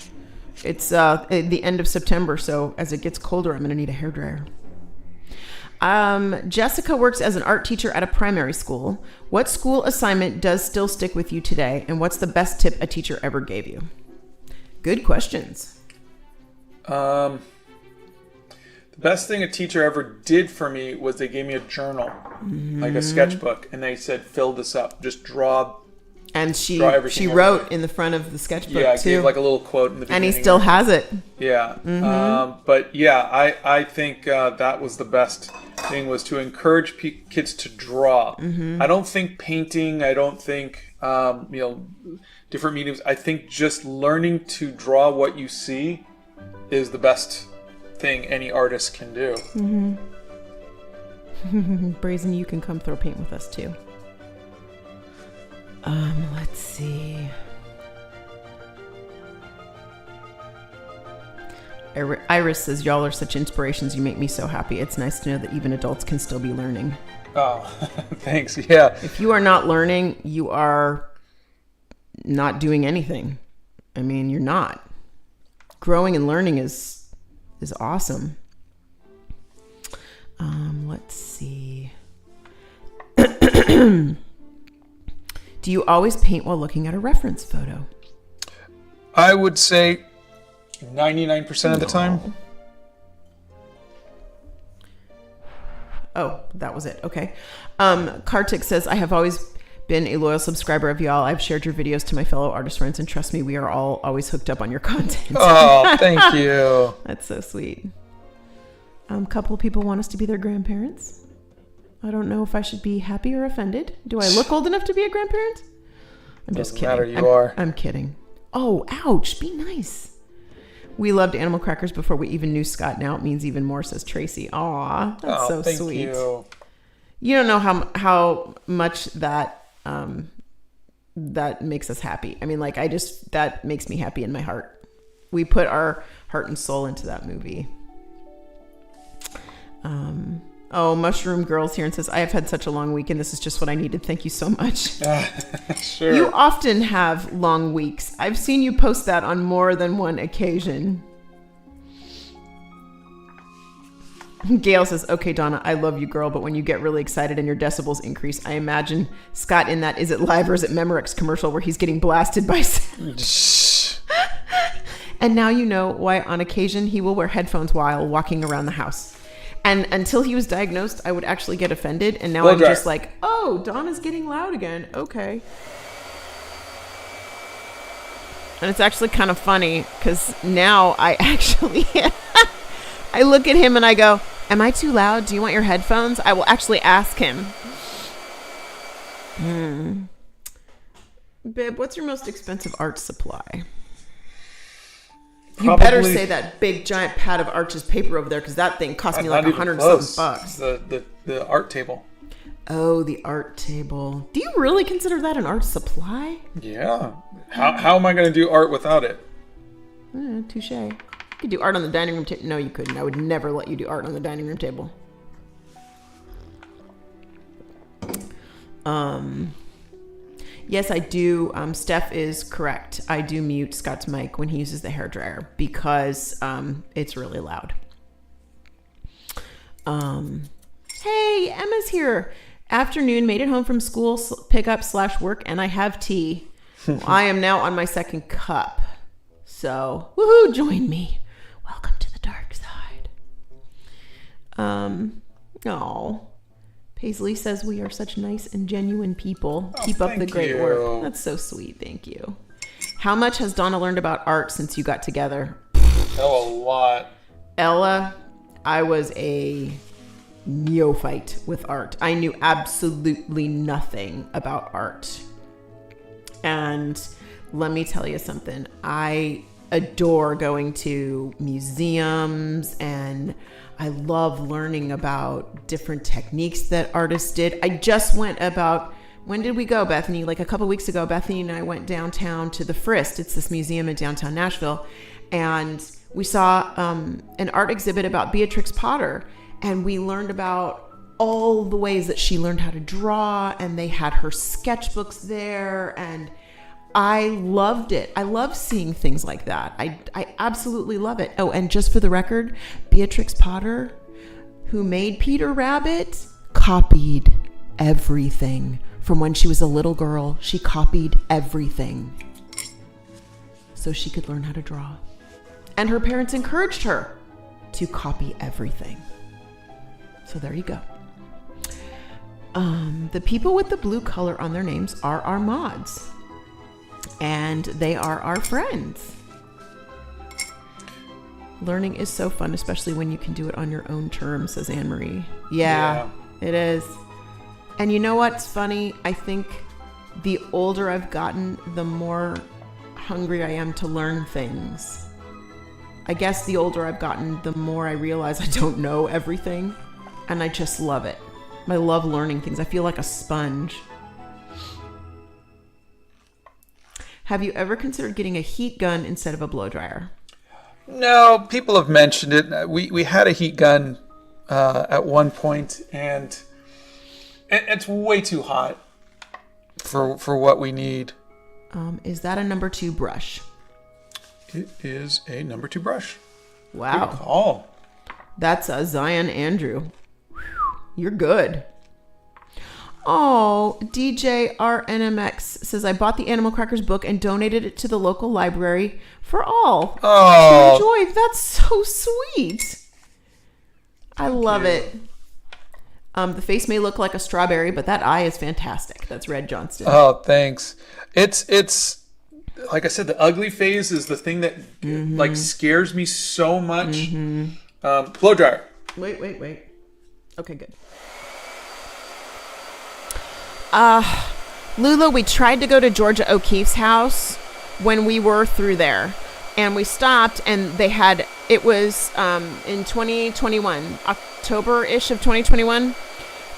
Speaker 1: It's the end of September, so as it gets colder, I'm going to need a hairdryer. Jessica works as an art teacher at a primary school. What school assignment does still stick with you today? And what's the best tip a teacher ever gave you? Good questions.
Speaker 2: The best thing a teacher ever did for me was they gave me a journal, like a sketchbook, and they said, fill this up. Just draw. And she wrote in the front of the sketchbook, too. Yeah, gave like a little quote in the beginning. And he still has it. Yeah. But yeah, I think that was the best thing, was to encourage kids to draw. I don't think painting, I don't think, different mediums. I think just learning to draw what you see is the best thing any artist can do.
Speaker 1: Brazen, you can come throw paint with us too. Let's see. Iris says, y'all are such inspirations. You make me so happy. It's nice to know that even adults can still be learning.
Speaker 2: Oh, thanks. Yeah.
Speaker 1: If you are not learning, you are not doing anything. I mean, you're not. Growing and learning is awesome. Let's see. Do you always paint while looking at a reference photo?
Speaker 2: I would say 99% of the time.
Speaker 1: Oh, that was it. Okay. Kartik says, I have always been a loyal subscriber of y'all. I've shared your videos to my fellow artist friends, and trust me, we are all always hooked up on your content.
Speaker 2: Oh, thank you.
Speaker 1: That's so sweet. A couple of people want us to be their grandparents. I don't know if I should be happy or offended. Do I look old enough to be a grandparent? I'm just kidding.
Speaker 2: Doesn't matter, you are.
Speaker 1: I'm kidding. Oh, ouch. Be nice. We loved animal crackers before we even knew Scott. Now it means even more, says Tracy. Aw, that's so
Speaker 2: thank
Speaker 1: sweet.
Speaker 2: You
Speaker 1: don't know how much that that makes us happy. I mean, like, that makes me happy in my heart. We put our heart and soul into that movie. Mushroom Girl's here and says, I have had such a long week and this is just what I needed. Thank you so much.
Speaker 2: Sure.
Speaker 1: You often have long weeks. I've seen you post that on more than one occasion. Gail says, okay, Donna, I love you, girl, but when you get really excited and your decibels increase, I imagine Scott in that Is It Live or Is It Memorex commercial where he's getting blasted by And now you know why on occasion he will wear headphones while walking around the house. And until he was diagnosed, I would actually get offended. And now I'm just like, oh, Donna's getting loud again. Okay. And it's actually kind of funny because now I actually, I look at him and I go, am I too loud? Do you want your headphones? I will actually ask him. Babe, what's your most expensive art supply? You better say that big giant pad of Arch's paper over there because that thing cost me like $100-something.
Speaker 2: The art table.
Speaker 1: Oh, the art table. Do you really consider that an art supply?
Speaker 2: Yeah. How am I going to do art without it?
Speaker 1: Touche. You could do art on the dining room table. No, you couldn't. I would never let you do art on the dining room table. Yes, I do. Steph is correct. I do mute Scott's mic when he uses the hairdryer because it's really loud. Hey, Emma's here. Afternoon, made it home from school, pickup / work, and I have tea. I am now on my second cup. So, woohoo, join me. Welcome to the dark side. Paisley says we are such nice and genuine people. Keep up the great work. That's so sweet. Thank you. How much has Donna learned about art since you got together?
Speaker 2: Oh, a lot.
Speaker 1: Ella, I was a neophyte with art. I knew absolutely nothing about art. And let me tell you something. I adore going to museums and I love learning about different techniques that artists did. I just went when did we go, Bethany? Like a couple weeks ago, Bethany and I went downtown to the Frist. It's this museum in downtown Nashville. And we saw an art exhibit about Beatrix Potter. And we learned about all the ways that she learned how to draw. And they had her sketchbooks there. And I loved it. I love seeing things like that. I absolutely love it. Oh, and just for the record, Beatrix Potter, who made Peter Rabbit, copied everything. From when she was a little girl, she copied everything so she could learn how to draw. And her parents encouraged her to copy everything. So there you go. The people with the blue color on their names are our mods. And they are our friends. Learning is so fun, especially when you can do it on your own terms, says Anne-Marie. Yeah, it is. And you know what's funny? I think The older I've gotten, the more hungry I am to learn things. I guess the older I've gotten, the more I realize I don't know everything, and I just love it. I love learning things. I feel like a sponge. Have you ever considered getting a heat gun instead of a blow dryer?
Speaker 2: No, people have mentioned it. We had a heat gun at one point, and it's way too hot for what we need.
Speaker 1: Is that a number 2 brush?
Speaker 2: It is a number 2 brush.
Speaker 1: Wow.
Speaker 2: Good call.
Speaker 1: That's a Zion Andrew. Whew, you're good. Oh, DJ RNMX says, I bought the Animal Crackers book and donated it to the local library for all to enjoy. That's so sweet. I love it. The face may look like a strawberry, but that eye is fantastic. That's Red Johnston.
Speaker 2: Oh, thanks. It's like I said, the ugly phase is the thing that like scares me so much. Blow dryer.
Speaker 1: Wait. Okay, good. Lula, we tried to go to Georgia O'Keeffe's house when we were through there, and we stopped, and it was in 2021, October-ish of 2021,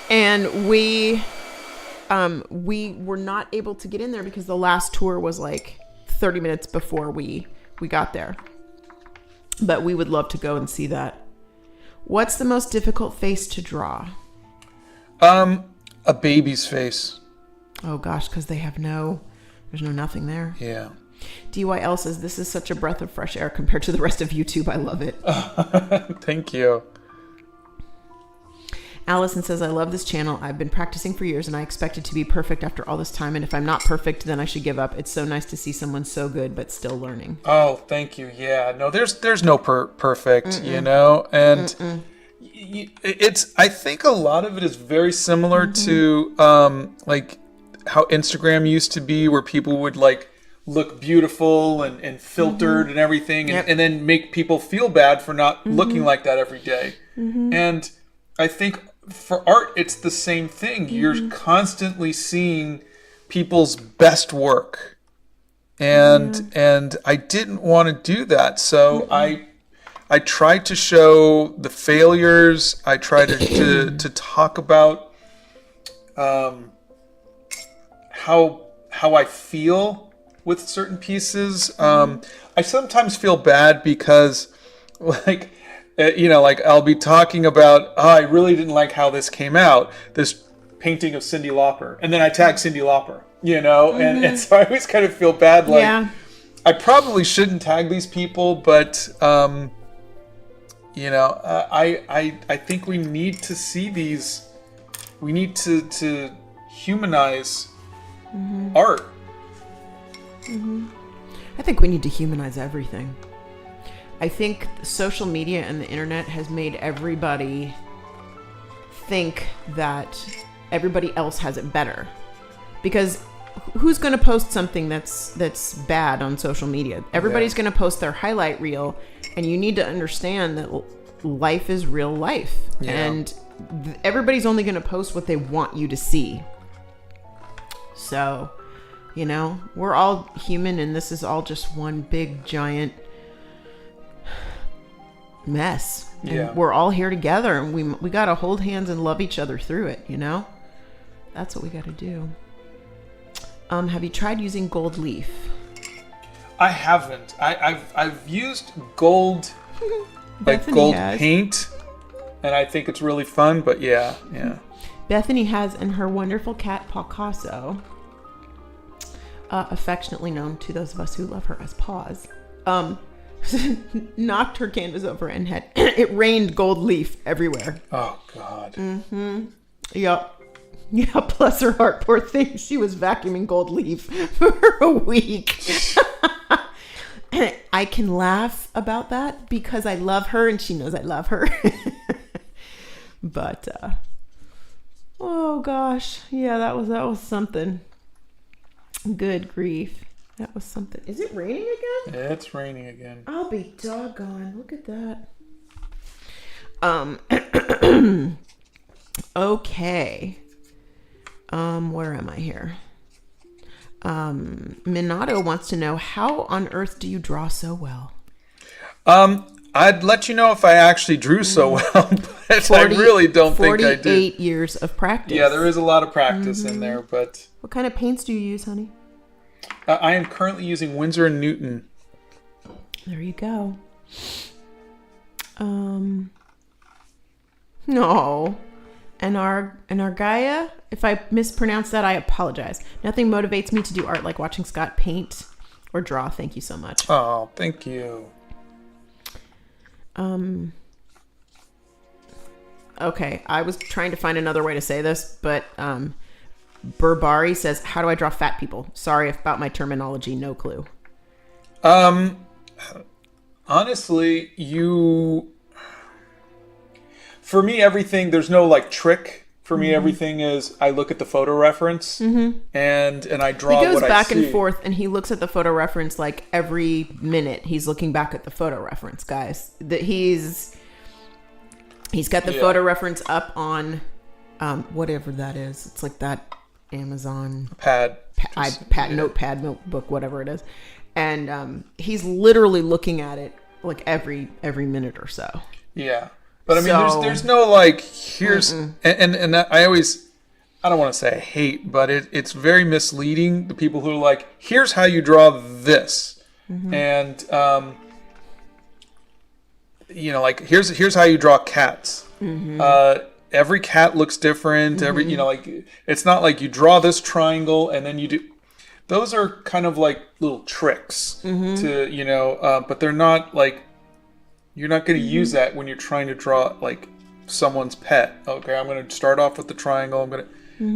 Speaker 1: and we were not able to get in there because the last tour was like 30 minutes before we got there. But we would love to go and see that. What's the most difficult face to draw?
Speaker 2: A baby's face.
Speaker 1: Oh gosh, because there's nothing there.
Speaker 2: Yeah.
Speaker 1: DYL says, this is such a breath of fresh air compared to the rest of YouTube. I love it.
Speaker 2: Thank you.
Speaker 1: Allison says, I love this channel. I've been practicing for years and I expect it to be perfect after all this time. And if I'm not perfect, then I should give up. It's so nice to see someone so good, but still learning.
Speaker 2: Oh, thank you. Yeah, no, there's no perfect, you know, and I think a lot of it is very similar to like how Instagram used to be, where people would like look beautiful and filtered and everything, and then make people feel bad for not looking like that every day. And I think for art, it's the same thing. You're constantly seeing people's best work, and I didn't want to do that, so I tried to show the failures. I tried to talk about how I feel with certain pieces. I sometimes feel bad because, like, like I'll be talking about, I really didn't like how this came out, this painting of Cyndi Lauper, and then I tag Cyndi Lauper, and so I always kind of feel bad, like I probably shouldn't tag these people, but I think we need to see these. We need to humanize art.
Speaker 1: I think we need to humanize everything. I think social media and the internet has made everybody think that everybody else has it better. Because who's going to post something that's bad on social media? Everybody's going to post their highlight reel, and you need to understand that life is real life. And everybody's only going to post what they want you to see. So, we're all human, and this is all just one big giant mess. And we're all here together, and we got to hold hands and love each other through it. That's what we got to do. Have you tried using gold leaf?
Speaker 2: I haven't. I've used gold, like gold paint, and I think it's really fun. But yeah.
Speaker 1: Bethany has, and her wonderful cat Picasso, affectionately known to those of us who love her as Paws, knocked her canvas over and had it rained gold leaf everywhere.
Speaker 2: Oh God.
Speaker 1: Yep. Yeah, bless her heart, poor thing. She was vacuuming gold leaf for a week. And I can laugh about that because I love her and she knows I love her. But oh gosh, yeah, that was something. Good grief. That was something. Is it raining again?
Speaker 2: Yeah, it's raining again.
Speaker 1: I'll be doggone. Look at that. Okay. Where am I here? Minato wants to know, how on earth do you draw so well?
Speaker 2: I'd let you know if I actually drew so well, but I really don't think I did.
Speaker 1: 48 years of practice.
Speaker 2: Yeah, there is a lot of practice in there, but...
Speaker 1: What kind of paints do you use, honey?
Speaker 2: I am currently using Winsor & Newton.
Speaker 1: There you go. No. And our Gaia, if I mispronounce that, I apologize. Nothing motivates me to do art like watching Scott paint or draw. Thank you so much.
Speaker 2: Oh, thank you.
Speaker 1: Okay, I was trying to find another way to say this, but Burbari says, how do I draw fat people? Sorry about my terminology, no clue.
Speaker 2: Honestly, for me, everything, there's no like trick. For me, everything is, I look at the photo reference and I draw what I see. He goes
Speaker 1: back and forth and he looks at the photo reference like every minute. He's looking back at the photo reference, guys. He's got the photo reference up on whatever that is. It's like that Amazon notepad, notebook, whatever it is. And he's literally looking at it like every minute or so.
Speaker 2: Yeah. But I mean, there's no like, here's, and I don't want to say I hate, but it's very misleading. The people who are like, here's how you draw this. And, like, here's how you draw cats. Every cat looks different. It's not like you draw this triangle and then you do. Those are kind of like little tricks to, but they're not like, you're not going to use that when you're trying to draw like someone's pet. Okay, I'm going to start off with the triangle.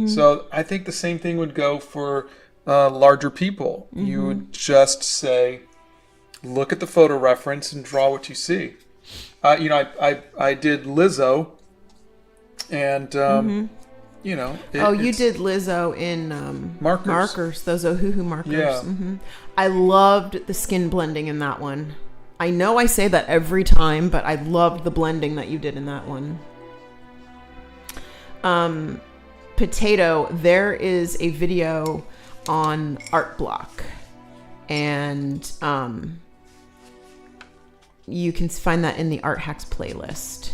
Speaker 2: So I think the same thing would go for larger people. You would just say, look at the photo reference and draw what you see. I did Lizzo, and you did
Speaker 1: Lizzo in
Speaker 2: markers,
Speaker 1: those Ohuhu markers.
Speaker 2: Yeah.
Speaker 1: I loved the skin blending in that one. I know I say that every time, but I loved the blending that you did in that one. Potato, there is a video on Art Block, and you can find that in the Art Hacks playlist.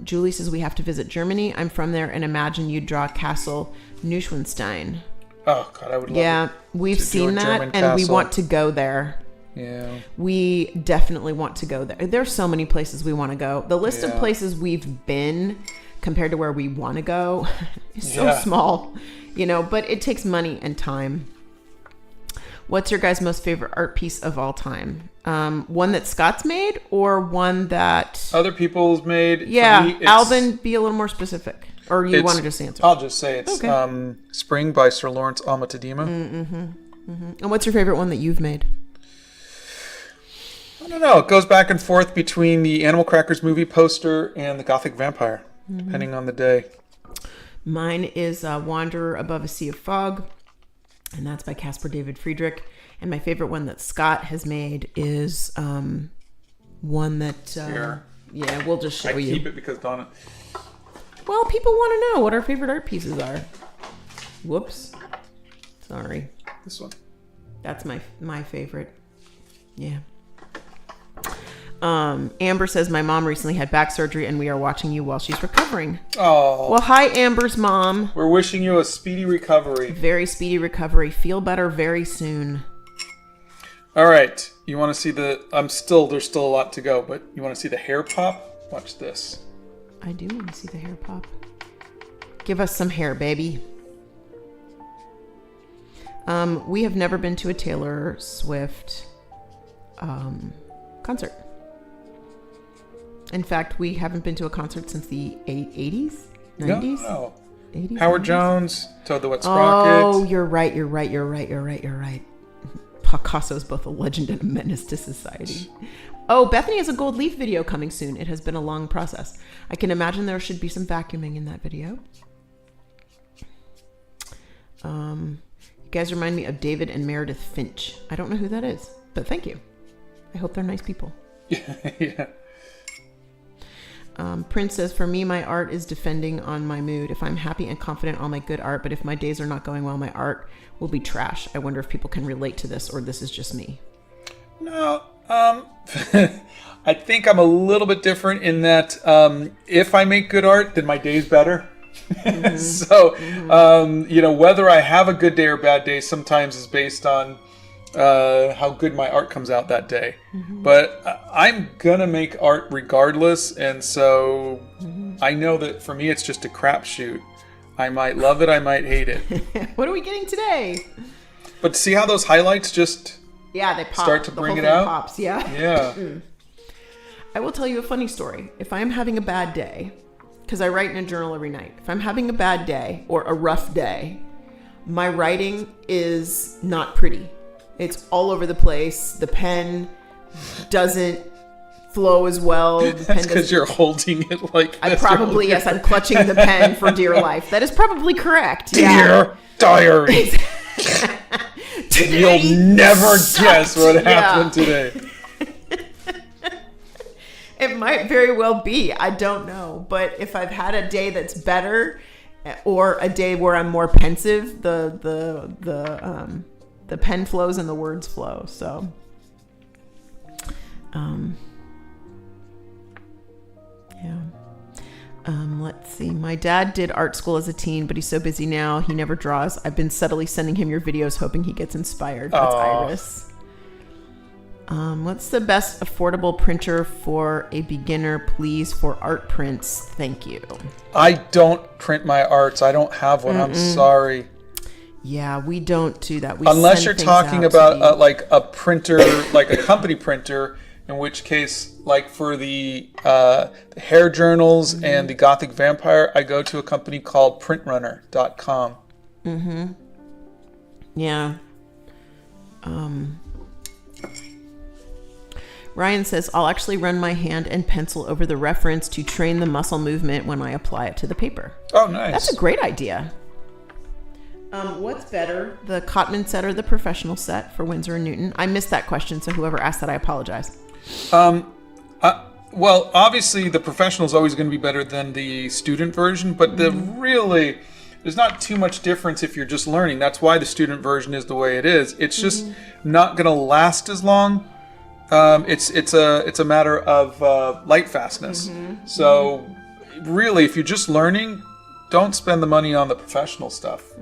Speaker 1: Julie says, we have to visit Germany. I'm from there and imagine you draw Castle Neuschwanstein.
Speaker 2: Oh, God, I would love
Speaker 1: Yeah, we've seen that, and
Speaker 2: castle.
Speaker 1: We want to go there.
Speaker 2: Yeah.
Speaker 1: We definitely want to go there. There's so many places we want to go. The list of places we've been compared to where we want to go is so small, but it takes money and time. What's your guys' most favorite art piece of all time? One that Scott's made or one that
Speaker 2: other people's made?
Speaker 1: Yeah, for me, Alvin, be a little more specific. Or you want to just answer?
Speaker 2: I'll just say it's Spring by Sir Lawrence Amatadima.
Speaker 1: And what's your favorite one that you've made?
Speaker 2: I don't know. It goes back and forth between the Animal Crackers movie poster and the Gothic Vampire, depending on the day.
Speaker 1: Mine is Wanderer Above a Sea of Fog, and that's by Caspar David Friedrich. And my favorite one that Scott has made is one that...
Speaker 2: Here.
Speaker 1: Yeah, we'll just show you.
Speaker 2: I keep it because Donna...
Speaker 1: Well, people want to know what our favorite art pieces are. Whoops. Sorry.
Speaker 2: This one.
Speaker 1: That's my favorite. Yeah. Amber says, my mom recently had back surgery and we are watching you while she's recovering.
Speaker 2: Oh.
Speaker 1: Well, hi, Amber's mom.
Speaker 2: We're wishing you a speedy recovery.
Speaker 1: Very speedy recovery. Feel better very soon.
Speaker 2: All right. You want to see there's still a lot to go, but you want to see the hair pop? Watch this.
Speaker 1: I do want to see the hair pop. Give us some hair, baby. We have never been to a Taylor Swift concert. In fact, we haven't been to a concert since the 80s? 90s?
Speaker 2: No.
Speaker 1: 80s,
Speaker 2: Howard
Speaker 1: 90s?
Speaker 2: Jones, Toad the Wet Sprocket.
Speaker 1: Oh, you're right. Picasso is both a legend and a menace to society. Oh, Bethany has a gold leaf video coming soon. It has been a long process. I can imagine there should be some vacuuming in that video. You guys remind me of David and Meredith Finch. I don't know who that is, but thank you. I hope they're nice people.
Speaker 2: Yeah.
Speaker 1: Prince says, for me, my art is defending on my mood. If I'm happy and confident, I'll make good art. But if my days are not going well, my art will be trash. I wonder if people can relate to this, or this is just me.
Speaker 2: No, I think I'm a little bit different in that if I make good art, then my day's better. Mm-hmm. So, whether I have a good day or bad day sometimes is based on how good my art comes out that day. Mm-hmm. But I'm going to make art regardless. And so I know that for me, it's just a crapshoot. I might love it. I might hate it.
Speaker 1: What are we getting today?
Speaker 2: But see how those highlights just
Speaker 1: they pop.
Speaker 2: Start to bring it out?
Speaker 1: Pops, yeah.
Speaker 2: Yeah.
Speaker 1: I will tell you a funny story. If I'm having a bad day, because I write in a journal every night. If I'm having a bad day or a rough day, my writing is not pretty. It's all over the place. The pen doesn't flow as well.
Speaker 2: That's because you're holding it like this.
Speaker 1: I'm clutching the pen for dear life. That is probably correct.
Speaker 2: Dear diary. You'll never guess what happened today.
Speaker 1: It might very well be. I don't know. But if I've had a day that's better, or a day where I'm more pensive, the pen flows and the words flow. So, yeah. Let's see. My dad did art school as a teen, but he's so busy now he never draws. I've been subtly sending him your videos, hoping he gets inspired. That's Iris. What's the best affordable printer for a beginner, please, for art prints? Thank you.
Speaker 2: I don't print my arts. I don't have one. I'm sorry.
Speaker 1: Yeah, we don't do that.
Speaker 2: Unless you're talking about like a printer, like a company printer, in which case, like for the hair journals and the Gothic Vampire, I go to a company called printrunner.com.
Speaker 1: Mm-hmm. Yeah. Ryan says, I'll actually run my hand and pencil over the reference to train the muscle movement when I apply it to the paper.
Speaker 2: Oh, nice.
Speaker 1: That's a great idea. What's better, the Cotman set or the professional set for Winsor & Newton? I missed that question, so whoever asked that, I apologize.
Speaker 2: Well, obviously the professional is always going to be better than the student version, but there's not too much difference if you're just learning. That's why the student version is the way it is. It's just not going to last as long. It's a matter of light fastness. So really, if you're just learning, don't spend the money on the professional stuff.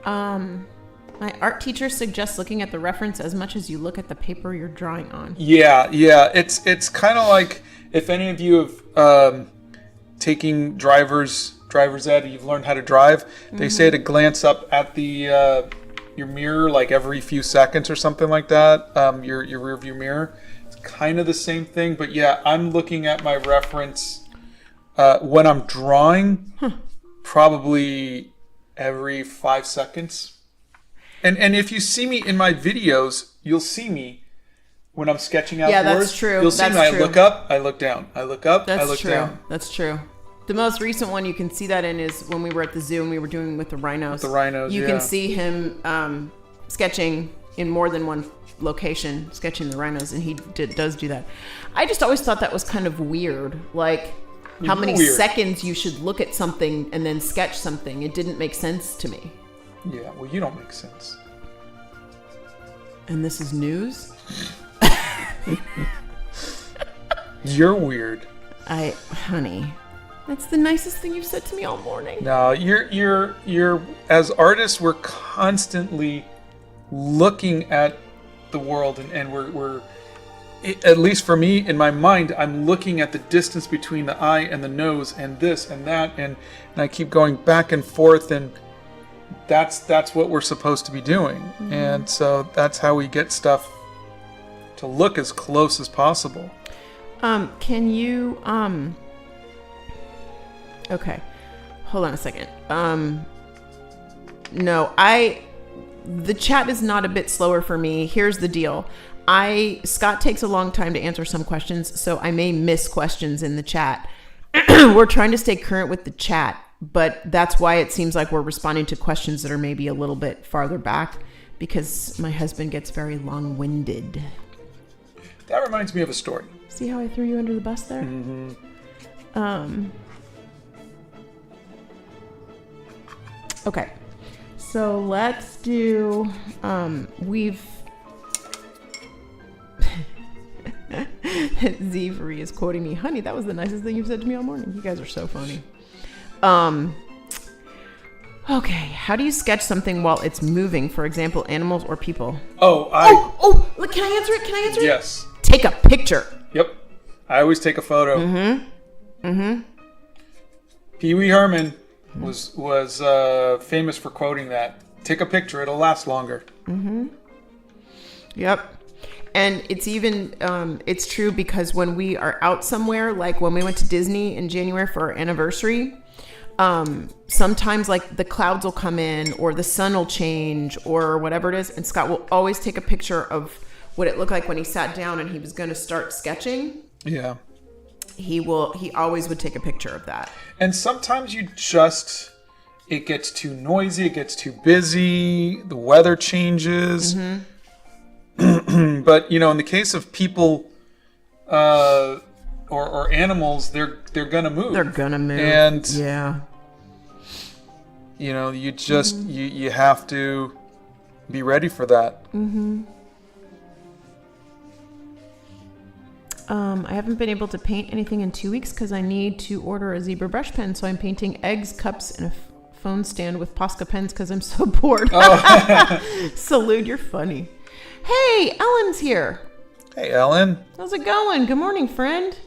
Speaker 1: My art teacher suggests looking at the reference as much as you look at the paper you're drawing on.
Speaker 2: Yeah. It's kind of like if any of you have taking driver's ed, you've learned how to drive. They say to glance up at the your mirror like every few seconds or something like that. Your rear view mirror. It's kind of the same thing, but yeah, I'm looking at my reference when I'm drawing probably every 5 seconds. And if you see me in my videos, you'll see me when I'm sketching out words.
Speaker 1: Yeah, that's true.
Speaker 2: You'll see me. I look up, I look down. I look up, I look down.
Speaker 1: That's true. The most recent one you can see that in is when we were at the zoo and we were doing with the rhinos. You can see him sketching in more than one location, sketching the rhinos, and he does do that. I just always thought that was kind of weird. Like, how many seconds you should look at something and then sketch something. It didn't make sense to me.
Speaker 2: Yeah, well, you don't make sense.
Speaker 1: And this is news?
Speaker 2: You're weird.
Speaker 1: Honey, that's the nicest thing you've said to me all morning.
Speaker 2: No, you're as artists, we're constantly looking at the world, and we're at least for me, in my mind, I'm looking at the distance between the eye and the nose and this and that, and I keep going back and forth, and that's what we're supposed to be doing. And so that's how we get stuff to look as close as possible.
Speaker 1: Can you okay, hold on a second. No, the chat is not a bit slower for me. Here's the deal. Scott takes a long time to answer some questions, so I may miss questions in the chat. We're trying to stay current with the chat, but that's why it seems like we're responding to questions that are maybe a little bit farther back, because my husband gets very long-winded.
Speaker 2: That reminds me of a story.
Speaker 1: See how I threw you under the bus there? Okay. So let's do, we've, Zevry is quoting me, honey, that was the nicest thing you've said to me all morning. You guys are so funny. Okay, how do you sketch something while it's moving? For example, animals or people?
Speaker 2: Look,
Speaker 1: can I answer it? Can I answer it?
Speaker 2: Yes.
Speaker 1: Take a picture.
Speaker 2: Yep. I always take a photo. Pee Wee Herman was famous for quoting that. Take a picture; it'll last longer.
Speaker 1: Yep. And it's even, it's true because when we are out somewhere, like when we went to Disney in January for our anniversary, sometimes like the clouds will come in or the sun will change or whatever it is. And Scott will always take a picture of what it looked like when he sat down and he was going to start sketching.
Speaker 2: Yeah.
Speaker 1: He always would take a picture of that.
Speaker 2: And sometimes it gets too noisy, it gets too busy, the weather changes. But, in the case of people or animals, they're going to move.
Speaker 1: They're going to move.
Speaker 2: And,
Speaker 1: yeah.
Speaker 2: You just, you have to be ready for that.
Speaker 1: I haven't been able to paint anything in 2 weeks because I need to order a zebra brush pen. So I'm painting eggs, cups, and a phone stand with Posca pens because I'm so bored. Salute, you're funny. Hey, Ellen's here.
Speaker 2: Hey, Ellen.
Speaker 1: How's it going? Good morning, friend.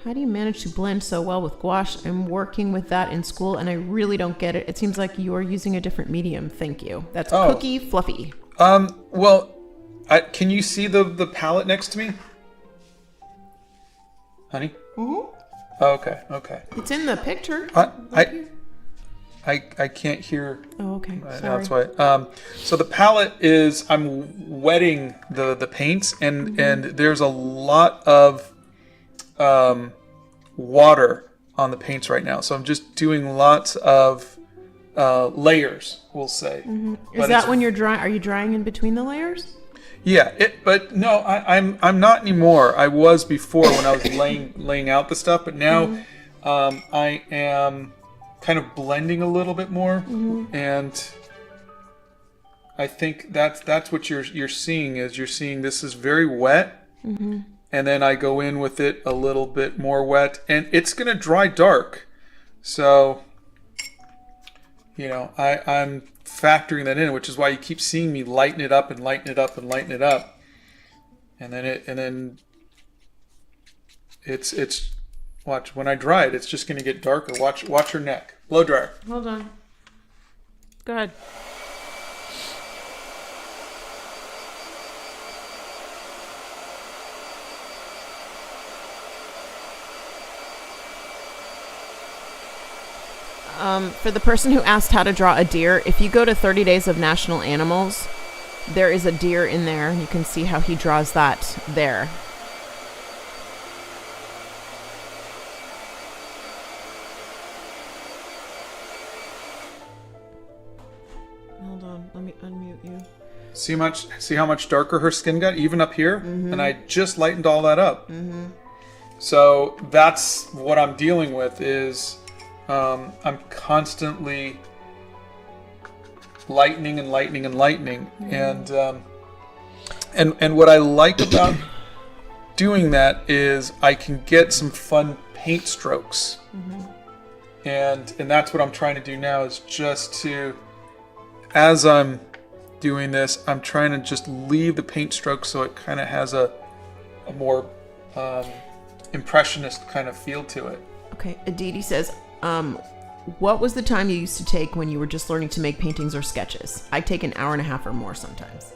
Speaker 1: How do you manage to blend so well with gouache? I'm working with that in school and I really don't get it. It seems like you are using a different medium. Thank you. That's Cookie Fluffy.
Speaker 2: Well, can you see the palette next to me? Honey? Okay.
Speaker 1: It's in the picture.
Speaker 2: I can't hear.
Speaker 1: Oh, okay. Sorry.
Speaker 2: That's why. So the palette is, I'm wetting the paints and there's a lot of water on the paints right now. So I'm just doing lots of layers, we'll say.
Speaker 1: Is that when you're drying? Are you drying in between the layers?
Speaker 2: Yeah, but no, I'm not anymore. I was before when I was laying out the stuff, but now I am kind of blending a little bit more, and I think that's what you're seeing. Is you're seeing this is very wet, and then I go in with it a little bit more wet, and it's gonna dry dark. So, I'm factoring that in, which is why you keep seeing me lighten it up and lighten it up and lighten it up, and then it's watch when I dry it, it's just going to get darker. Watch her neck. Blow dryer.
Speaker 1: Hold on. Go ahead. For the person who asked how to draw a deer, if you go to 30 Days of National Animals, there is a deer in there, and you can see how he draws that there. Hold on, let me unmute you.
Speaker 2: See how much darker her skin got, even up here? And I just lightened all that up. So that's what I'm dealing with is I'm constantly lightening and lightening and lightening. And what I like about doing that is I can get some fun paint strokes. And that's what I'm trying to do now is just to, as I'm doing this, I'm trying to just leave the paint strokes so it kind of has a more impressionist kind of feel to it.
Speaker 1: Okay, Aditi says, what was the time you used to take when you were just learning to make paintings or sketches? I take an hour and a half or more sometimes.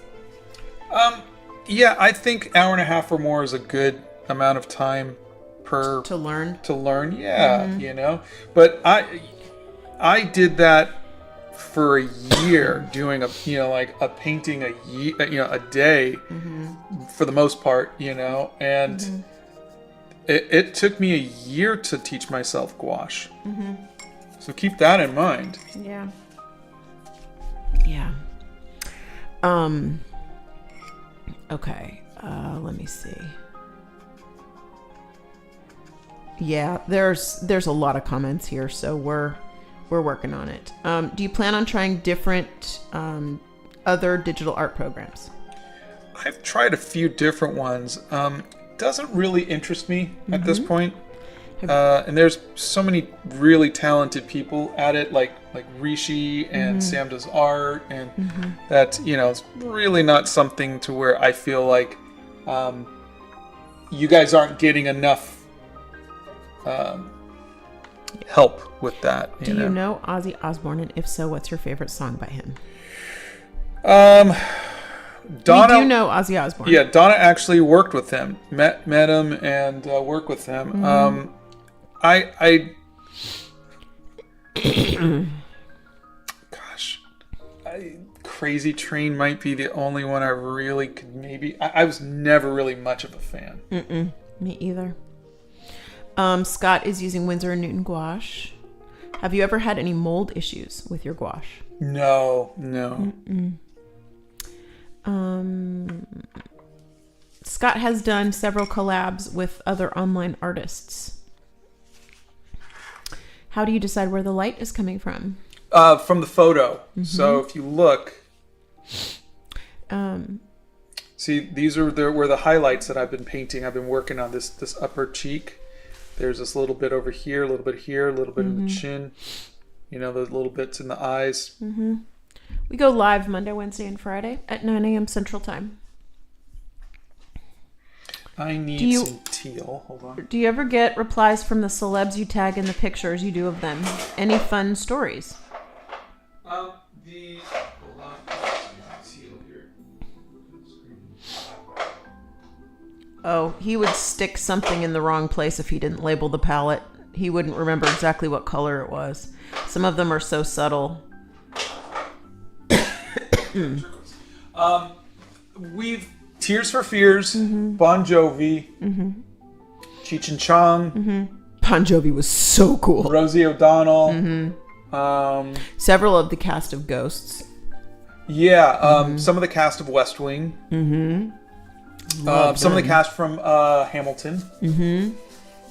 Speaker 2: Yeah, I think hour and a half or more is a good amount of time per
Speaker 1: to learn.
Speaker 2: Yeah, But I did that for a year, doing a painting a day for the most part, and it took me a year to teach myself gouache. So keep that in mind.
Speaker 1: Yeah. Okay. Let me see. Yeah, there's a lot of comments here, so we're working on it. Do you plan on trying different other digital art programs?
Speaker 2: I've tried a few different ones. Doesn't really interest me at this point. And there's so many really talented people at it, like Rishi and Sam Does Art, and that, it's really not something to where I feel like you guys aren't getting enough help with that.
Speaker 1: Do you know Ozzy Osbourne, and if so, what's your favorite song by him?
Speaker 2: Donna,
Speaker 1: we do know Ozzy Osbourne.
Speaker 2: Yeah, Donna actually worked with him, met him, and worked with him. Crazy Train might be the only one I really could maybe. I was never really much of a fan.
Speaker 1: Me either. Scott is using Winsor & Newton gouache. Have you ever had any mold issues with your gouache?
Speaker 2: No.
Speaker 1: Scott has done several collabs with other online artists. How do you decide where the light is coming from?
Speaker 2: From the photo. So if you look, see, these are where the highlights that I've been painting. I've been working on this upper cheek. There's this little bit over here, a little bit here, a little bit in the chin. Those little bits in the eyes.
Speaker 1: We go live Monday, Wednesday, and Friday at 9 a.m. Central Time.
Speaker 2: I need some teal. Hold on.
Speaker 1: Do you ever get replies from the celebs you tag in the pictures you do of them? Any fun stories?
Speaker 2: Hold on. Teal here.
Speaker 1: Oh, he would stick something in the wrong place if he didn't label the palette. He wouldn't remember exactly what color it was. Some of them are so subtle.
Speaker 2: We've Tears for Fears, Bon Jovi, Cheech and Chong.
Speaker 1: Bon Jovi was so cool.
Speaker 2: Rosie O'Donnell.
Speaker 1: Several of the cast of Ghosts.
Speaker 2: Yeah, some of the cast of West Wing. Some of the cast from Hamilton.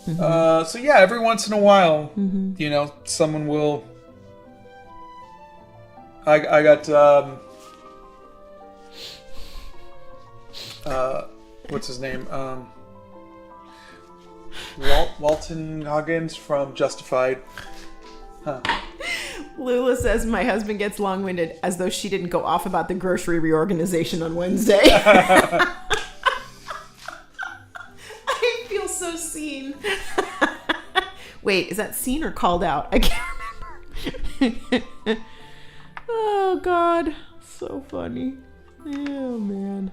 Speaker 2: So yeah, every once in a while, someone will. I got what's his name? Walton Goggins from Justified.
Speaker 1: Lula says my husband gets long-winded as though she didn't go off about the grocery reorganization on Wednesday. I feel so seen. Wait, is that seen or called out? I can't remember. Oh, God. So funny. Oh, man.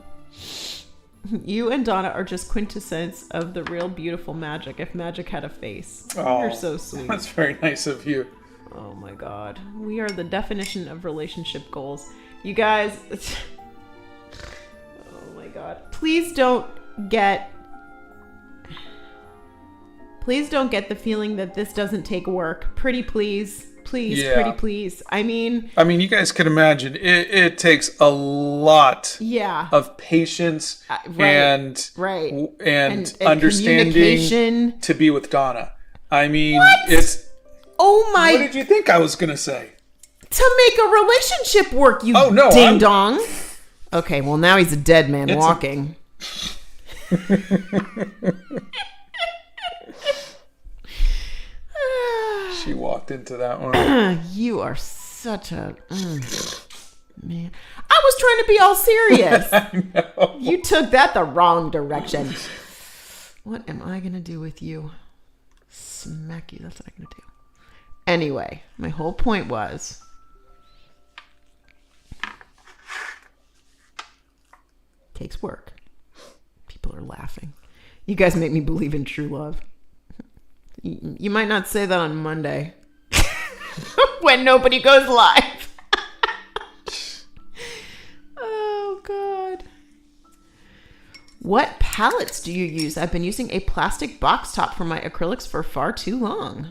Speaker 1: You and Donna are just quintessence of the real beautiful magic, if magic had a face.
Speaker 2: Oh,
Speaker 1: you're so sweet.
Speaker 2: That's very nice of you.
Speaker 1: Oh my God. We are the definition of relationship goals. You guys, oh my God. Please don't get the feeling that this doesn't take work. Pretty please. Please,
Speaker 2: yeah.
Speaker 1: Pretty please. I mean,
Speaker 2: you guys can imagine it takes a lot of patience and understanding to be with Donna. It's
Speaker 1: oh my!
Speaker 2: What did you think I was gonna say?
Speaker 1: To make a relationship work, you ding dong. Okay, well now he's a dead man walking.
Speaker 2: She walked into that one.
Speaker 1: You are such a man. I was trying to be all serious.
Speaker 2: I know.
Speaker 1: You took that the wrong direction. What am I gonna do with you? Smack you. That's what I'm gonna do. Anyway, my whole point was takes work. People are laughing. You guys make me believe in true love. You might not say that on Monday when nobody goes live. Oh, God. What palettes do you use? I've been using a plastic box top for my acrylics for far too long.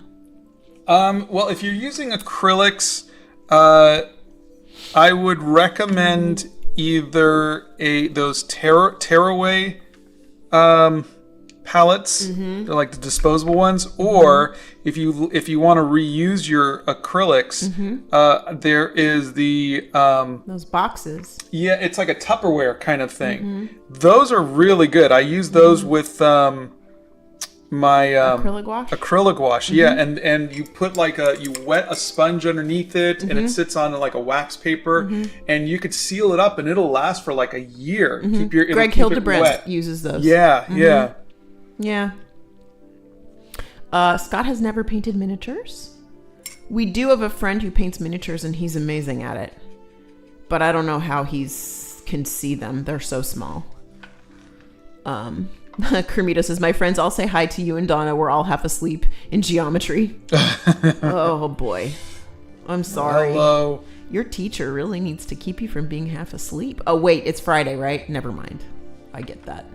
Speaker 2: Well, if you're using acrylics, I would recommend either those tearaway palettes, they're like the disposable ones, or if you want to reuse your acrylics, there is the
Speaker 1: those boxes.
Speaker 2: Yeah, it's like a Tupperware kind of thing. Those are really good. I use those with my acrylic gouache. Yeah, and you put you wet a sponge underneath it, and it sits on like a wax paper, and you could seal it up, and it'll last for like a year.
Speaker 1: Greg Hildebrandt uses those.
Speaker 2: Yeah.
Speaker 1: Scott has never painted miniatures. We do have a friend who paints miniatures, and he's amazing at it. But I don't know how can see them. They're so small. Kermita says, my friends all say hi to you and Donna. We're all half asleep in geometry. Oh, boy. I'm sorry.
Speaker 2: Hello.
Speaker 1: Your teacher really needs to keep you from being half asleep. Oh, wait. It's Friday, right? Never mind. I get that.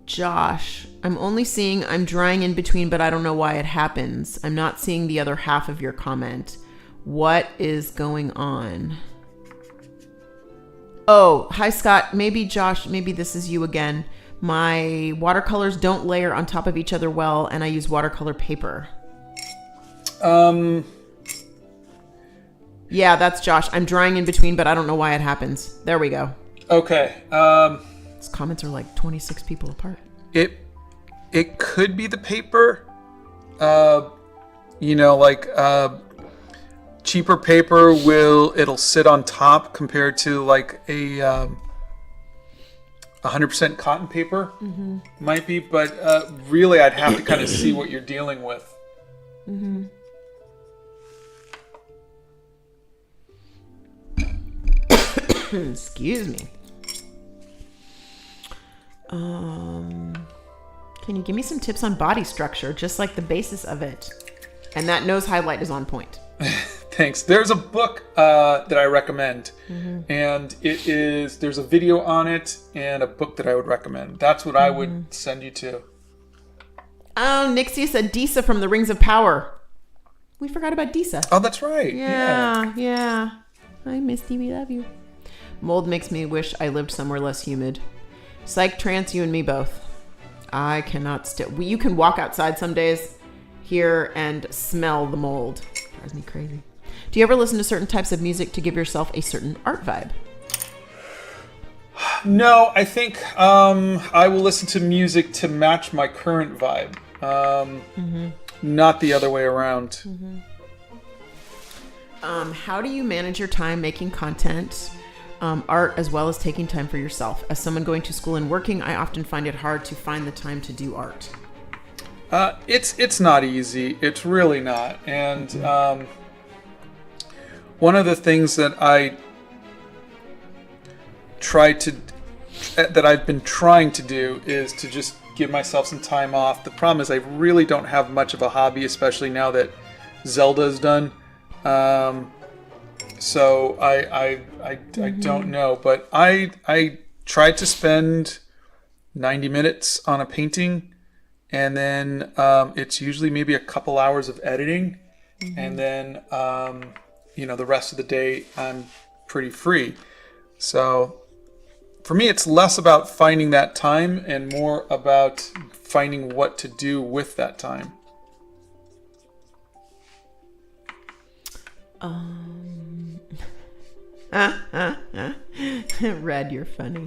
Speaker 1: Josh, I'm only seeing I'm drawing in between, but I don't know why it happens. I'm not seeing the other half of your comment. What is going on? Oh, hi, Scott. Maybe Josh, maybe this is you again. My watercolors don't layer on top of each other well, and I use watercolor paper. Yeah, that's Josh. I'm drawing in between, but I don't know why it happens. There we go.
Speaker 2: Okay.
Speaker 1: His comments are like 26 people apart.
Speaker 2: It could be the paper. Cheaper paper it'll sit on top compared to like a 100% cotton paper might be, but really I'd have to kind of see what you're dealing with.
Speaker 1: Excuse me. Can you give me some tips on body structure, just like the basis of it? And that nose highlight is on point.
Speaker 2: Thanks. There's a book that I recommend, and there's a video on it and a book that I would recommend. That's what I would send you to.
Speaker 1: Oh, Nixie said Disa from the Rings of Power. We forgot about Disa.
Speaker 2: Oh, that's right.
Speaker 1: Yeah. Hi, Misty. We love you. Mold makes me wish I lived somewhere less humid. Psych trance, you and me both. I cannot you can walk outside some days here and smell the mold. Drives me crazy. Do you ever listen to certain types of music to give yourself a certain art vibe?
Speaker 2: No, I think I will listen to music to match my current vibe. Not the other way around.
Speaker 1: How do you manage your time making content, art, as well as taking time for yourself? As someone going to school and working, I often find it hard to find the time to do art.
Speaker 2: It's not easy. It's really not. And one of the things that I've been trying to do is to just give myself some time off. The problem is I really don't have much of a hobby, especially now that Zelda is done. So I don't know, but I tried to spend 90 minutes on a painting, and then it's usually maybe a couple hours of editing, and then the rest of the day I'm pretty free. So for me, it's less about finding that time and more about finding what to do with that time.
Speaker 1: Red, you're funny.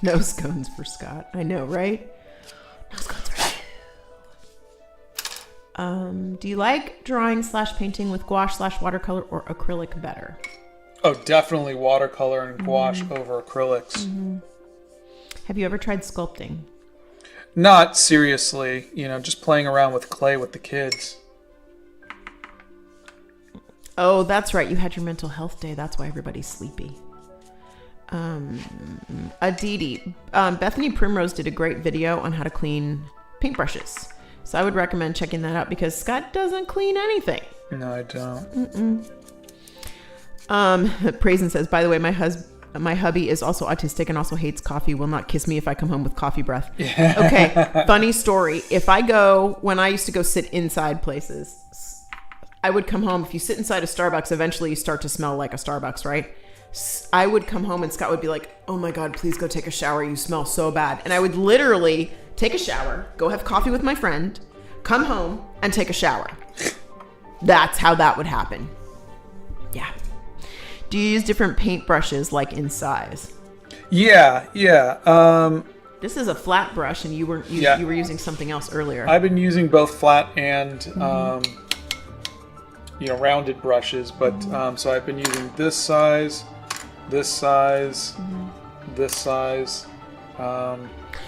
Speaker 1: No scones for Scott. I know, right? No scones for you. Do you like drawing / painting with gouache / watercolor or acrylic better?
Speaker 2: Oh, definitely watercolor and gouache over acrylics.
Speaker 1: Have you ever tried sculpting?
Speaker 2: Not seriously, just playing around with clay with the kids.
Speaker 1: Oh, that's right. You had your mental health day. That's why everybody's sleepy. Aditi. Bethany Primrose did a great video on how to clean paintbrushes. So I would recommend checking that out because Scott doesn't clean anything.
Speaker 2: No, I don't.
Speaker 1: Praisen says, by the way, my my hubby is also autistic and also hates coffee. Will not kiss me if I come home with coffee breath. Okay, funny story. When I used to go sit inside places, I would come home. If you sit inside a Starbucks, eventually you start to smell like a Starbucks, right? I would come home and Scott would be like, oh my God, please go take a shower. You smell so bad. And I would literally take a shower, go have coffee with my friend, come home and take a shower. That's how that would happen. Yeah. Do you use different paint brushes like in size?
Speaker 2: Yeah.
Speaker 1: This is a flat brush and you were using something else earlier.
Speaker 2: I've been using both flat and rounded brushes, but so I've been using this size, this size, this size. I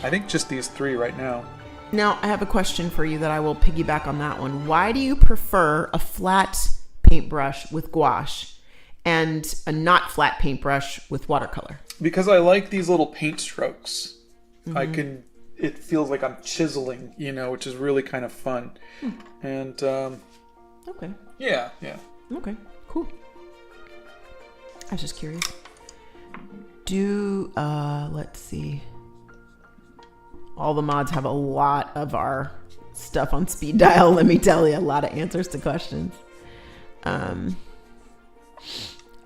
Speaker 2: think just these three right now.
Speaker 1: Now, I have a question for you that I will piggyback on that one. Why do you prefer a flat paintbrush with gouache and a not flat paintbrush with watercolor?
Speaker 2: Because I like these little paint strokes. It feels like I'm chiseling, which is really kind of fun. And
Speaker 1: okay.
Speaker 2: Yeah.
Speaker 1: Okay, cool. I was just curious. Let's see. All the mods have a lot of our stuff on speed dial. Let me tell you, a lot of answers to questions.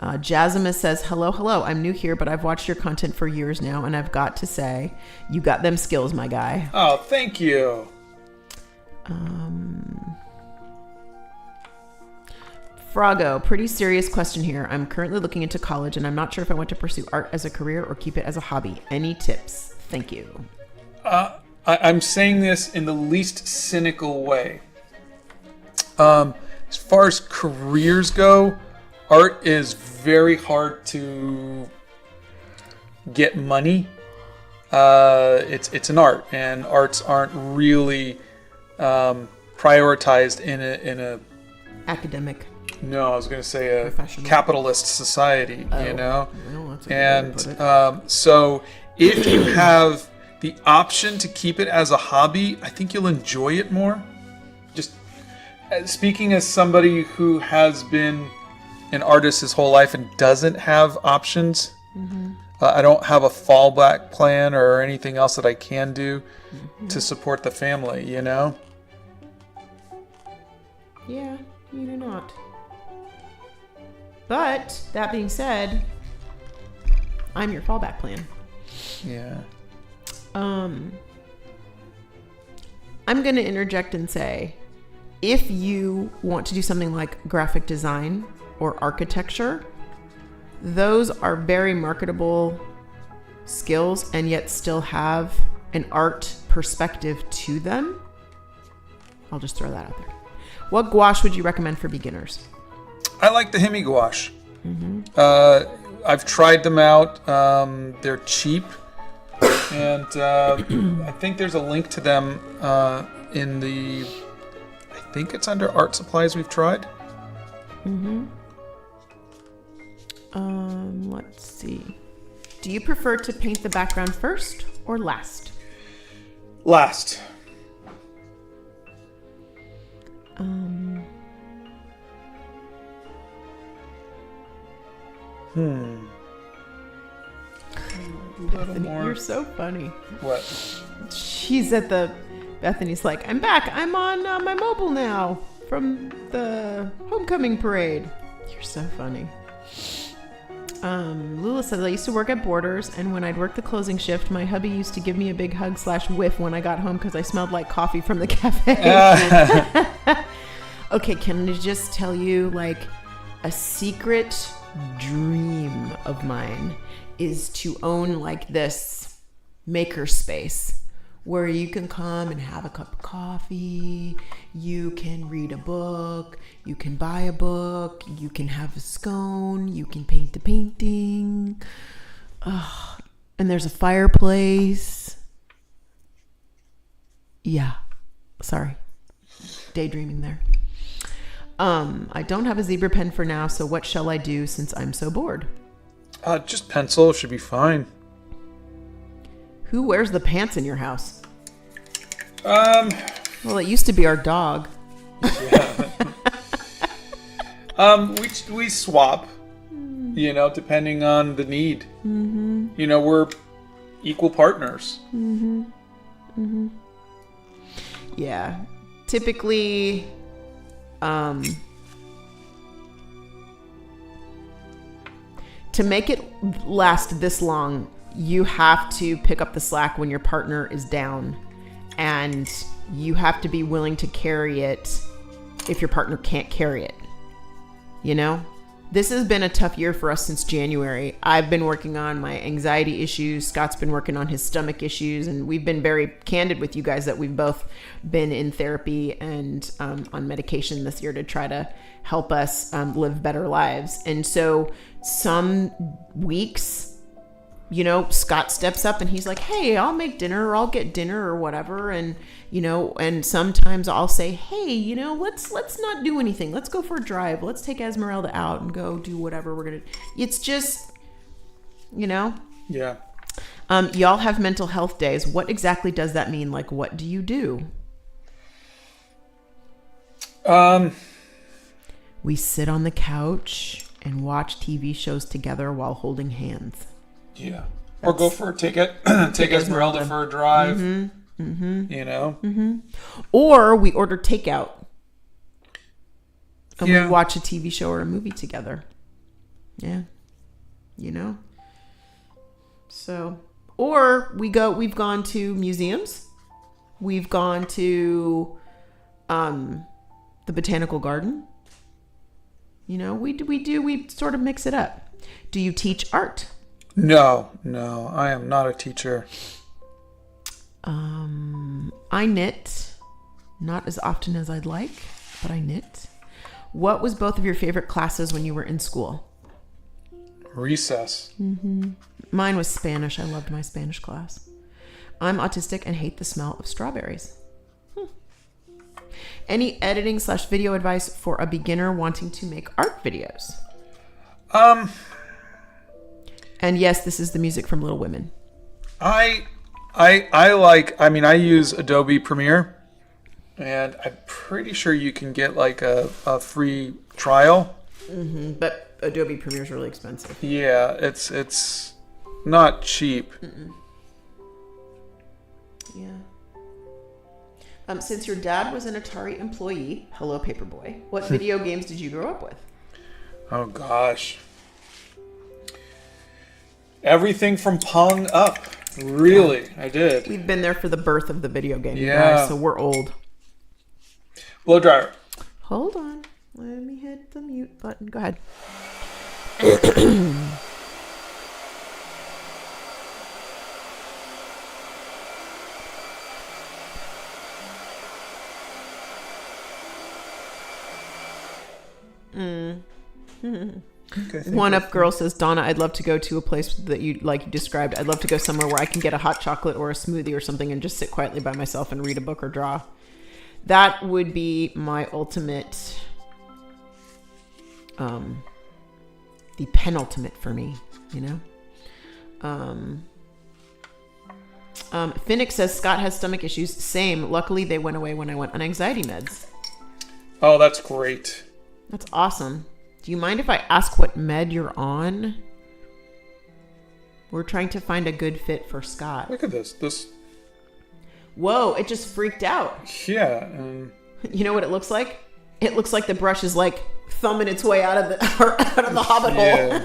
Speaker 1: Jasimus says, hello. I'm new here, but I've watched your content for years now, and I've got to say, you got them skills, my guy.
Speaker 2: Oh, thank you.
Speaker 1: Frago, pretty serious question here. I'm currently looking into college, and I'm not sure if I want to pursue art as a career or keep it as a hobby. Any tips? Thank you.
Speaker 2: I'm saying this in the least cynical way. As far as careers go, art is very hard to get money. It's an art, and arts aren't really prioritized in a
Speaker 1: academic.
Speaker 2: No, I was going to say a capitalist society.
Speaker 1: Well, that's a good way to put it.
Speaker 2: So if you have the option to keep it as a hobby, I think you'll enjoy it more. Just speaking as somebody who has been an artist his whole life and doesn't have options, I don't have a fallback plan or anything else that I can do to support the family,
Speaker 1: Yeah, you do not. But that being said, I'm your fallback plan.
Speaker 2: Yeah.
Speaker 1: I'm going to interject and say, if you want to do something like graphic design or architecture, those are very marketable skills and yet still have an art perspective to them. I'll just throw that out there. What gouache would you recommend for beginners?
Speaker 2: I like the Hemi gouache. I've tried them out. They're cheap. And I think there's a link to them in the... I think it's under art supplies we've tried.
Speaker 1: Let's see. Do you prefer to paint the background first or last?
Speaker 2: Last.
Speaker 1: You're so funny.
Speaker 2: What?
Speaker 1: She's at the... Bethany's like, I'm back. I'm on my mobile now from the homecoming parade. You're so funny. Lula says, I used to work at Borders, and when I'd work the closing shift, my hubby used to give me a big hug / whiff when I got home because I smelled like coffee from the cafe. Okay, can I just tell you, like, a secret dream of mine is to own, like, this maker space where you can come and have a cup of coffee, you can read a book, you can buy a book, you can have a scone, you can paint a painting, and there's a fireplace. Yeah, sorry, daydreaming there. I don't have a zebra pen for now, so what shall I do since I'm so bored?
Speaker 2: Just pencil should be fine.
Speaker 1: Who wears the pants in your house?
Speaker 2: Well,
Speaker 1: it used to be our dog.
Speaker 2: Yeah. We swap. you know, depending on the need. You know, we're equal partners.
Speaker 1: Yeah. Typically, to make it last this long, you have to pick up the slack when your partner is down, and you have to be willing to carry it if your partner can't carry it. You know? This has been a tough year for us since January. I've been working on my anxiety issues. Scott's been working on his stomach issues. And we've been very candid with you guys that we've both been in therapy and on medication this year to try to help us live better lives. And so some weeks, you know, Scott steps up and he's like, hey, I'll make dinner, or I'll get dinner or whatever. And, you know, and sometimes I'll say, hey, you know, let's not do anything. Let's go for a drive. Let's take Esmeralda out and go do whatever we're going to. It's just, you know.
Speaker 2: Yeah.
Speaker 1: Y'all have mental health days. What exactly does that mean? Like, what do you do? We sit on the couch and watch TV shows together while holding hands.
Speaker 2: Yeah. Or go for take Esmeralda for a drive. You know?
Speaker 1: Or we order takeout. And
Speaker 2: Yeah.
Speaker 1: we watch a TV show or a movie together. Yeah. You know? So, or we've gone to museums. We've gone to the botanical garden. You know, we sort of mix it up. Do you teach art?
Speaker 2: No, I am not a teacher.
Speaker 1: I knit, not as often as I'd like, but I knit. What was both of your favorite classes when you were in school?
Speaker 2: Recess.
Speaker 1: Mine was Spanish. I loved my Spanish class. I'm autistic and hate the smell of strawberries. Any editing/video advice for a beginner wanting to make art videos? And yes, this is the music from Little Women.
Speaker 2: I use Adobe Premiere, and I'm pretty sure you can get like a free trial.
Speaker 1: But Adobe Premiere is really expensive.
Speaker 2: Yeah, it's not cheap.
Speaker 1: Yeah. Since your dad was an Atari employee, hello Paperboy, what video games did you grow up with?
Speaker 2: Oh gosh. Everything from Pong up. Really, I did.
Speaker 1: We've been there for the birth of the video game, you
Speaker 2: Yeah.
Speaker 1: guys, so we're old.
Speaker 2: Blow dryer.
Speaker 1: Hold on. Let me hit the mute button. Go ahead.
Speaker 2: Okay,
Speaker 1: One Up Girl says, Donna, I'd love to go to a place that you described. I'd love to go somewhere where I can get a hot chocolate or a smoothie or something and just sit quietly by myself and read a book or draw. That would be my ultimate, the penultimate for me, you know? Phoenix says, Scott has stomach issues. Same. Luckily, they went away when I went on anxiety meds.
Speaker 2: Oh, that's great.
Speaker 1: That's awesome. Do you mind if I ask what med you're on? We're trying to find a good fit for Scott.
Speaker 2: Look at this.
Speaker 1: Whoa, it just freaked out.
Speaker 2: Yeah.
Speaker 1: You know what it looks like? It looks like the brush is like thumbing its way out of the hobbit hole.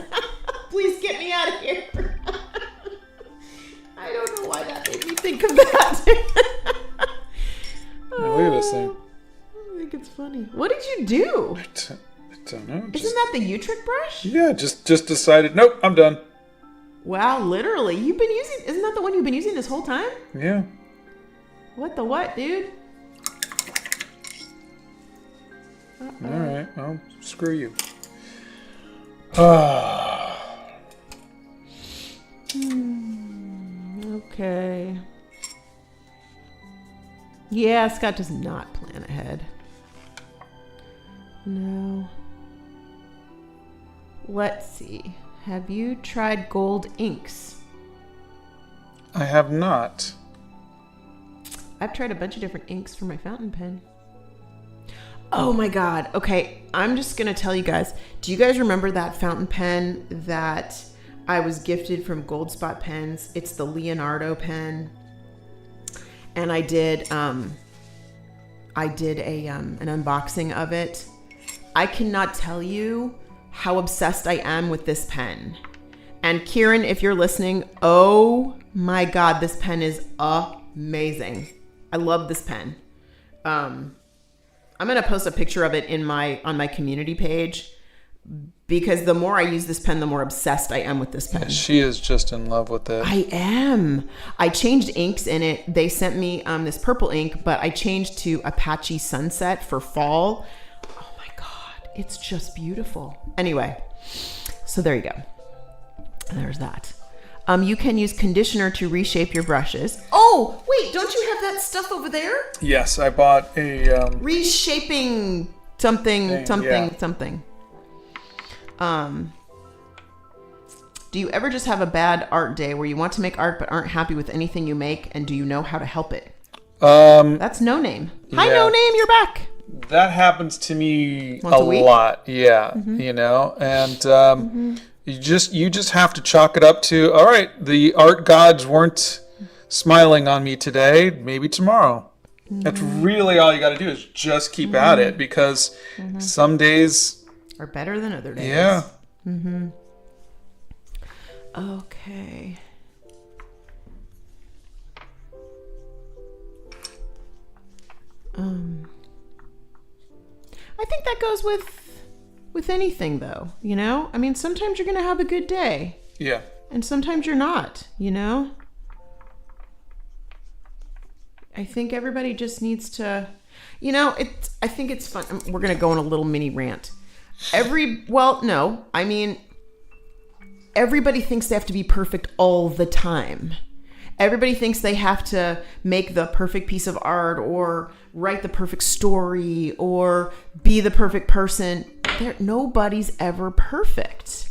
Speaker 1: Please get me out of here. I don't know why that made me think of that.
Speaker 2: Look at this thing.
Speaker 1: I think it's funny. What did you do?
Speaker 2: I don't know.
Speaker 1: Isn't that the U-trick brush?
Speaker 2: Yeah, just decided, nope, I'm done.
Speaker 1: Wow, literally. Isn't that the one you've been using this whole time?
Speaker 2: Yeah.
Speaker 1: What the what, dude?
Speaker 2: All right, well, screw you.
Speaker 1: Okay. Yeah, Scott does not plan ahead. No. Let's see. Have you tried gold inks?
Speaker 2: I have not.
Speaker 1: I've tried a bunch of different inks for my fountain pen. Oh my God. Okay. I'm just going to tell you guys. Do you guys remember that fountain pen that I was gifted from Gold Spot Pens? It's the Leonardo pen. And I did an unboxing of it. I cannot tell you how obsessed I am with this pen. And Kieran, if you're listening, oh my God, this pen is amazing. I love this pen. I'm going to post a picture of it on my community page, because the more I use this pen, the more obsessed I am with this pen.
Speaker 2: Yeah, she is just in love with it.
Speaker 1: I am. I changed inks in it. They sent me this purple ink, but I changed to Apache Sunset for fall. Oh my God, it's just beautiful. Anyway, so there you go. There's that. You can use conditioner to reshape your brushes. Oh, wait, don't you have that stuff over there?
Speaker 2: Yes, I bought a...
Speaker 1: reshaping something. Do you ever just have a bad art day where you want to make art but aren't happy with anything you make, and do you know how to help it? That's No Name. Hi, No Name, you're back.
Speaker 2: That happens to me
Speaker 1: Once a week?
Speaker 2: lot. Yeah, you know, and you just have to chalk it up to, all right, the art gods weren't smiling on me today, maybe tomorrow. That's really all you got to do, is just keep at it, because some days
Speaker 1: are better than other days.
Speaker 2: Yeah.
Speaker 1: Okay. I think that goes with anything, though, you know? I mean, sometimes you're going to have a good day.
Speaker 2: Yeah.
Speaker 1: And sometimes you're not, you know? I think everybody just needs to, you know, I think it's fun. We're going to go on a little mini rant. Everybody thinks they have to be perfect all the time. Everybody thinks they have to make the perfect piece of art or write the perfect story or be the perfect person. Nobody's ever perfect.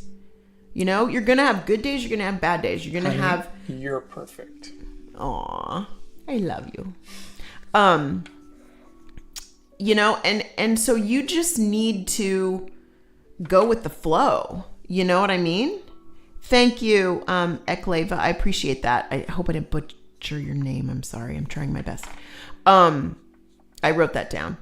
Speaker 1: You know, you're going to have good days. You're going to have bad days. You're going to have...
Speaker 2: You're perfect.
Speaker 1: Aw, I love you. You know, and so you just need to go with the flow. You know what I mean? Thank you, Ekleva. I appreciate that. I hope I didn't butcher your name. I'm sorry. I'm trying my best. I wrote that down.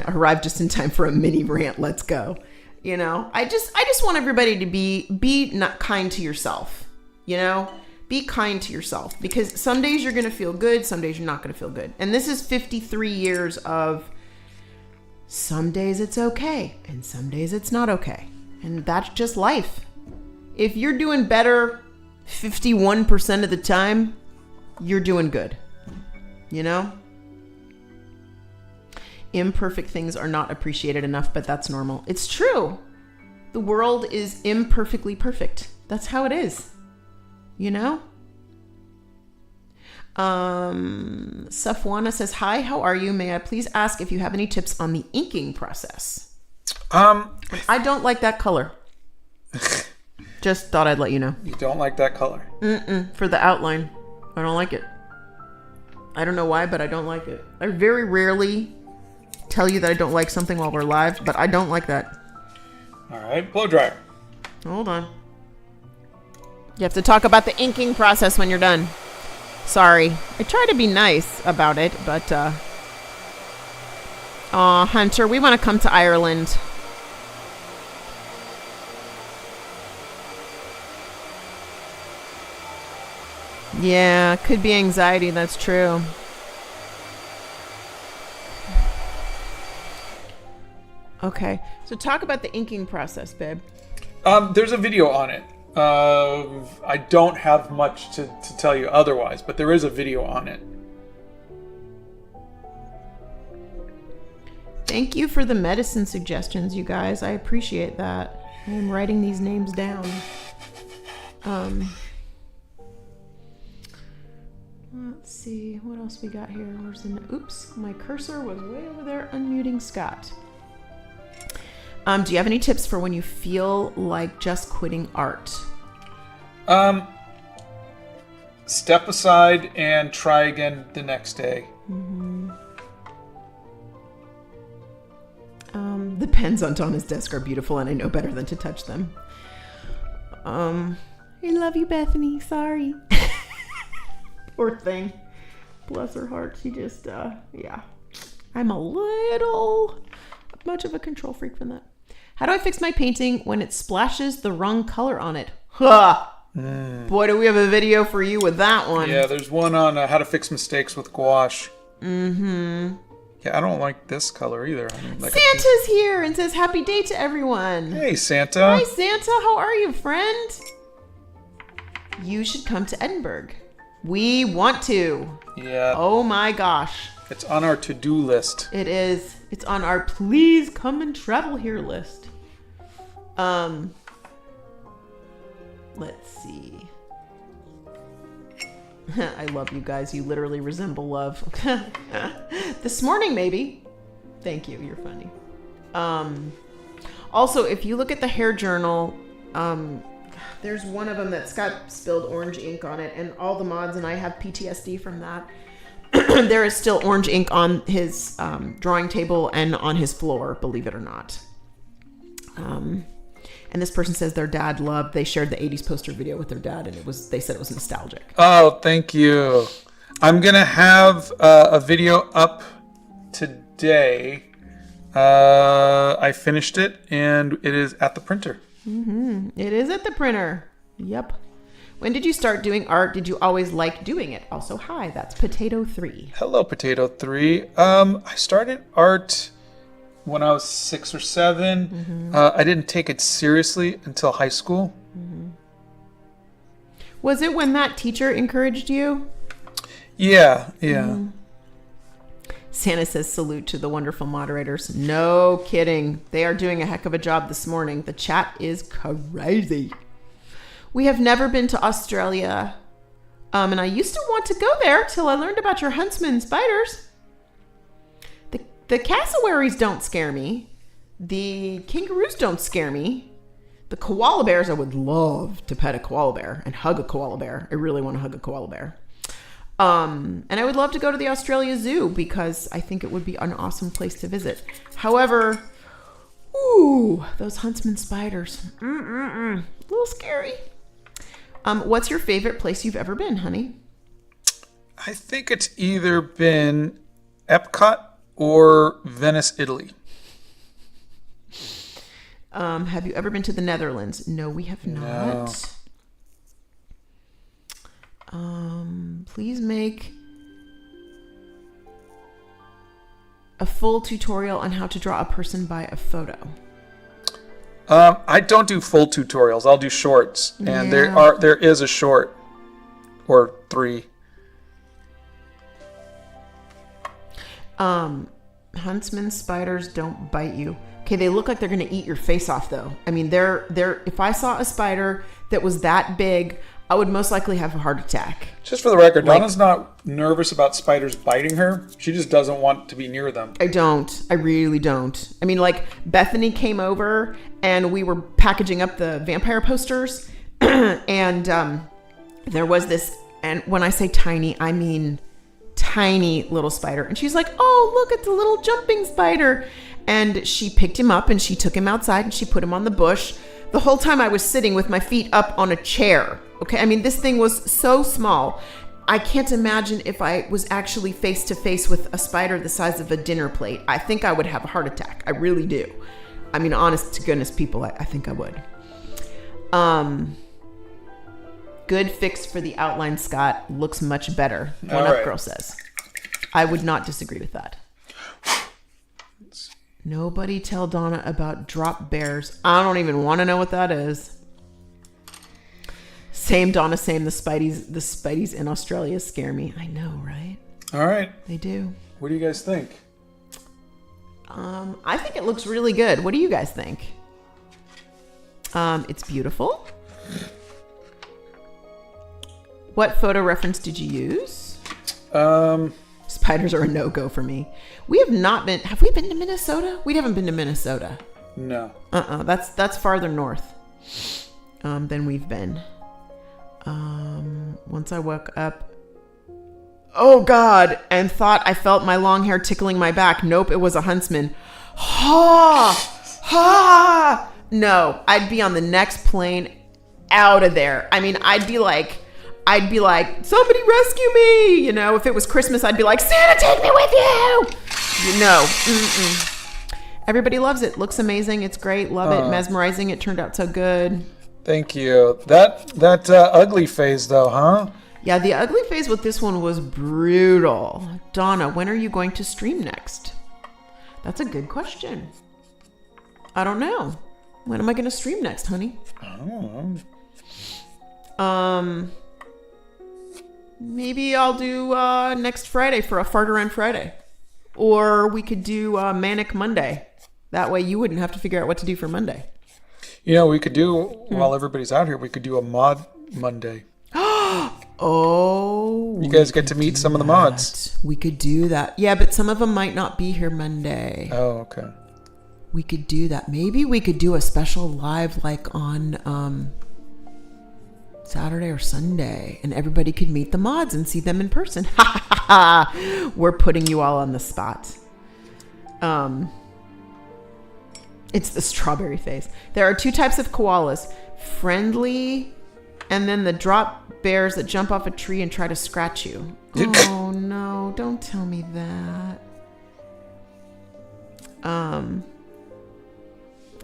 Speaker 1: Arrived just in time for a mini rant. Let's go. You know, I just want everybody to be not kind to yourself. You know, be kind to yourself, because some days you're going to feel good. Some days you're not going to feel good. And this is 53 years of some days it's okay and some days it's not okay. And that's just life. If you're doing better 51% of the time, you're doing good. You know? Imperfect things are not appreciated enough, but that's normal. It's true. The world is imperfectly perfect. That's how it is. You know? Safwana says, hi, how are you? May I please ask if you have any tips on the inking process? I don't like that color. Just thought I'd let you know.
Speaker 2: You don't like that color?
Speaker 1: For the outline. I don't like it. I don't know why, but I don't like it. I very rarely tell you that I don't like something while we're live, but I don't like that.
Speaker 2: All right, blow dryer.
Speaker 1: Hold on. You have to talk about the inking process when you're done. Sorry. I try to be nice about it, but aw, Hunter, we want to come to Ireland. Yeah, could be anxiety, that's true. Okay, so talk about the inking process, babe.
Speaker 2: There's a video on it. I don't have much to tell you otherwise, but there is a video on it.
Speaker 1: Thank you for the medicine suggestions, you guys. I appreciate that. I am writing these names down. Let's see, what else we got here? Oops, my cursor was way over there, unmuting Scott. Do you have any tips for when you feel like just quitting art?
Speaker 2: Step aside and try again the next day.
Speaker 1: The pens on Donna's desk are beautiful, and I know better than to touch them. I love you, Bethany. Sorry. Poor thing. Bless her heart. She just, yeah. I'm a little much of a control freak from that. How do I fix my painting when it splashes the wrong color on it? Ha! Boy, do we have a video for you with that one.
Speaker 2: Yeah, there's one on how to fix mistakes with gouache. Yeah, I don't like this color either. I mean, like
Speaker 1: Santa's here and says happy day to everyone.
Speaker 2: Hey, Santa.
Speaker 1: Hi, Santa. How are you, friend? You should come to Edinburgh. We want to.
Speaker 2: Yeah.
Speaker 1: Oh my gosh.
Speaker 2: It's on our to-do list.
Speaker 1: It is. It's on our please come and travel here list. Let's see. I love you guys. You literally resemble love. This morning, maybe. Thank you. You're funny. Also, if you look at the hair journal, there's one of them that's got spilled orange ink on it, and all the mods and I have PTSD from that. There is still orange ink on his drawing table and on his floor, believe it or not. And this person says their dad they shared the 80s poster video with their dad, and they said it was nostalgic.
Speaker 2: Oh, thank you. I'm going to have a video up today. I finished it, and it is at the printer.
Speaker 1: It is at the printer. Yep. When did you start doing art? Did you always like doing it? Also, hi, that's Potato 3.
Speaker 2: Hello, Potato 3. I started art when I was 6 or 7. I didn't take it seriously until high school.
Speaker 1: Was it when that teacher encouraged you?
Speaker 2: Yeah.
Speaker 1: Santa says salute to the wonderful moderators. No kidding. They are doing a heck of a job this morning. The chat is crazy. We have never been to Australia. And I used to want to go there till I learned about your huntsman spiders. The cassowaries don't scare me. The kangaroos don't scare me. The koala bears, I would love to pet a koala bear and hug a koala bear. I really want to hug a koala bear. And I would love to go to the Australia Zoo because I think it would be an awesome place to visit. However, those huntsman spiders. A little scary. What's your favorite place you've ever been, honey?
Speaker 2: I think it's either been Epcot or Venice, Italy.
Speaker 1: Have you ever been to the Netherlands? No, we have not. No. Please make a full tutorial on how to draw a person by a photo.
Speaker 2: I don't do full tutorials. I'll do shorts, and there is a short or 3.
Speaker 1: Huntsman spiders don't bite you. Okay, they look like they're gonna eat your face off, though. I mean, they're. If I saw a spider that was that big, I would most likely have a heart attack.
Speaker 2: Just for the record, Donna's not nervous about spiders biting her. She just doesn't want to be near them.
Speaker 1: I don't. I really don't. I mean, like, Bethany came over and we were packaging up the vampire posters and there was this, and when I say tiny, I mean tiny little spider. And she's like, oh, look at the little jumping spider. And she picked him up and she took him outside and she put him on the bush. The whole time I was sitting with my feet up on a chair. Okay, I mean, this thing was so small. I can't imagine if I was actually face to face with a spider the size of a dinner plate. I think I would have a heart attack. I really do. I mean, honest to goodness, people, I think I would. Good fix for the outline, Scott. Looks much better. One Up Girl says. I would not disagree with that. Nobody tell Donna about drop bears. I don't even want to know what that is. Same, Donna, same. The Spideys in Australia scare me. I know, right?
Speaker 2: All right.
Speaker 1: They do.
Speaker 2: What do you guys think?
Speaker 1: I think it looks really good. What do you guys think? It's beautiful. What photo reference did you use? Spiders are a no-go for me. We have not been. Have we been to Minnesota? We haven't been to Minnesota.
Speaker 2: No.
Speaker 1: That's farther north than we've been. Once I woke up. oh God, and thought I felt my long hair tickling my back. Nope, it was a huntsman. Ha! Ha! No, I'd be on the next plane out of there. I mean, I'd be like, somebody rescue me. You know, if it was Christmas, I'd be like, Santa, take me with you. You know, everybody loves it. Looks amazing. It's great. Love it. Mesmerizing. It turned out so good.
Speaker 2: Thank you. That ugly phase though, huh?
Speaker 1: Yeah, the ugly phase with this one was brutal. Donna, when are you going to stream next? That's a good question. I don't know. When am I going to stream next, honey?
Speaker 2: I don't know.
Speaker 1: Maybe I'll do next Friday for a Fart Around Friday. Or we could do Manic Monday. That way you wouldn't have to figure out what to do for Monday.
Speaker 2: You know, we could do, while everybody's out here, we could do a mod Monday.
Speaker 1: Oh.
Speaker 2: You guys get to meet some of the mods.
Speaker 1: We could do that. Yeah, but some of them might not be here Monday.
Speaker 2: Oh, okay.
Speaker 1: We could do that. Maybe we could do a special live like on Saturday or Sunday, and everybody could meet the mods and see them in person. We're putting you all on the spot. It's the strawberry face. There are 2 types of koalas. Friendly, and then the drop bears that jump off a tree and try to scratch you. Oh no, don't tell me that.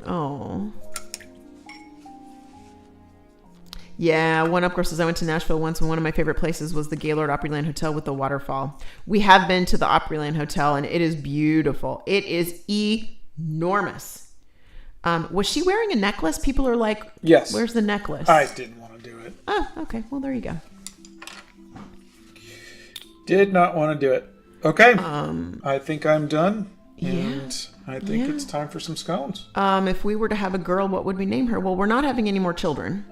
Speaker 1: Oh. Yeah, one up girl says I went to Nashville once, and one of my favorite places was the Gaylord Opryland Hotel with the waterfall. We have been to the Opryland Hotel, and it is beautiful. It is enormous. Was she wearing a necklace? People are like,
Speaker 2: yes.
Speaker 1: Where's the necklace?
Speaker 2: I didn't want to do it.
Speaker 1: Oh, okay. Well, there you go.
Speaker 2: Did not want to do it. Okay. I think I'm done. And I think it's time for some scones.
Speaker 1: If we were to have a girl, what would we name her? Well, we're not having any more children.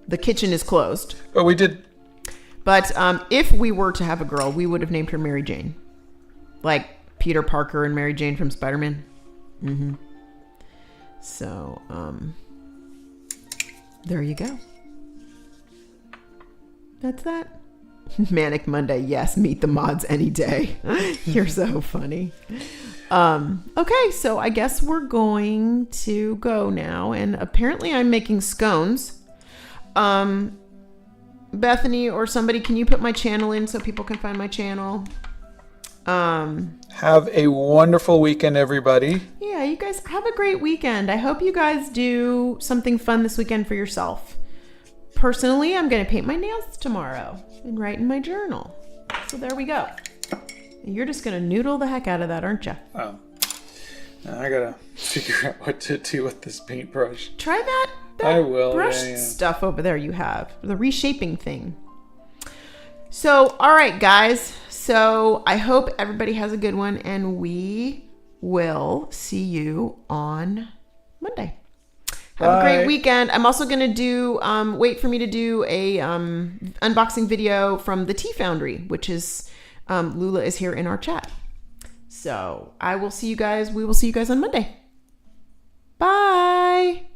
Speaker 1: The kitchen is closed.
Speaker 2: But we did.
Speaker 1: But if we were to have a girl, we would have named her Mary Jane. Like Peter Parker and Mary Jane from Spider-Man. Mm-hmm. So, there you go. That's that. Manic Monday. Yes, meet the mods any day. You're so funny. Okay, so I guess we're going to go now. And apparently I'm making scones. Bethany or somebody, can you put my channel in so people can find my channel?
Speaker 2: Have a wonderful weekend, everybody.
Speaker 1: Yeah, you guys have a great weekend. I hope you guys do something fun this weekend for yourself. Personally, I'm going to paint my nails tomorrow and write in my journal. So there we go. You're just going to noodle the heck out of that, aren't you?
Speaker 2: Oh. I got to figure out what to do with this paintbrush.
Speaker 1: Try that
Speaker 2: I will.
Speaker 1: brush stuff over there you have. The reshaping thing. So, all right, guys. So I hope everybody has a good one, and we will see you on Monday. Have a great weekend. I'm also going to do, wait for me to do a unboxing video from the Tea Foundry, which is, Lula is here in our chat. So I will see you guys. We will see you guys on Monday. Bye.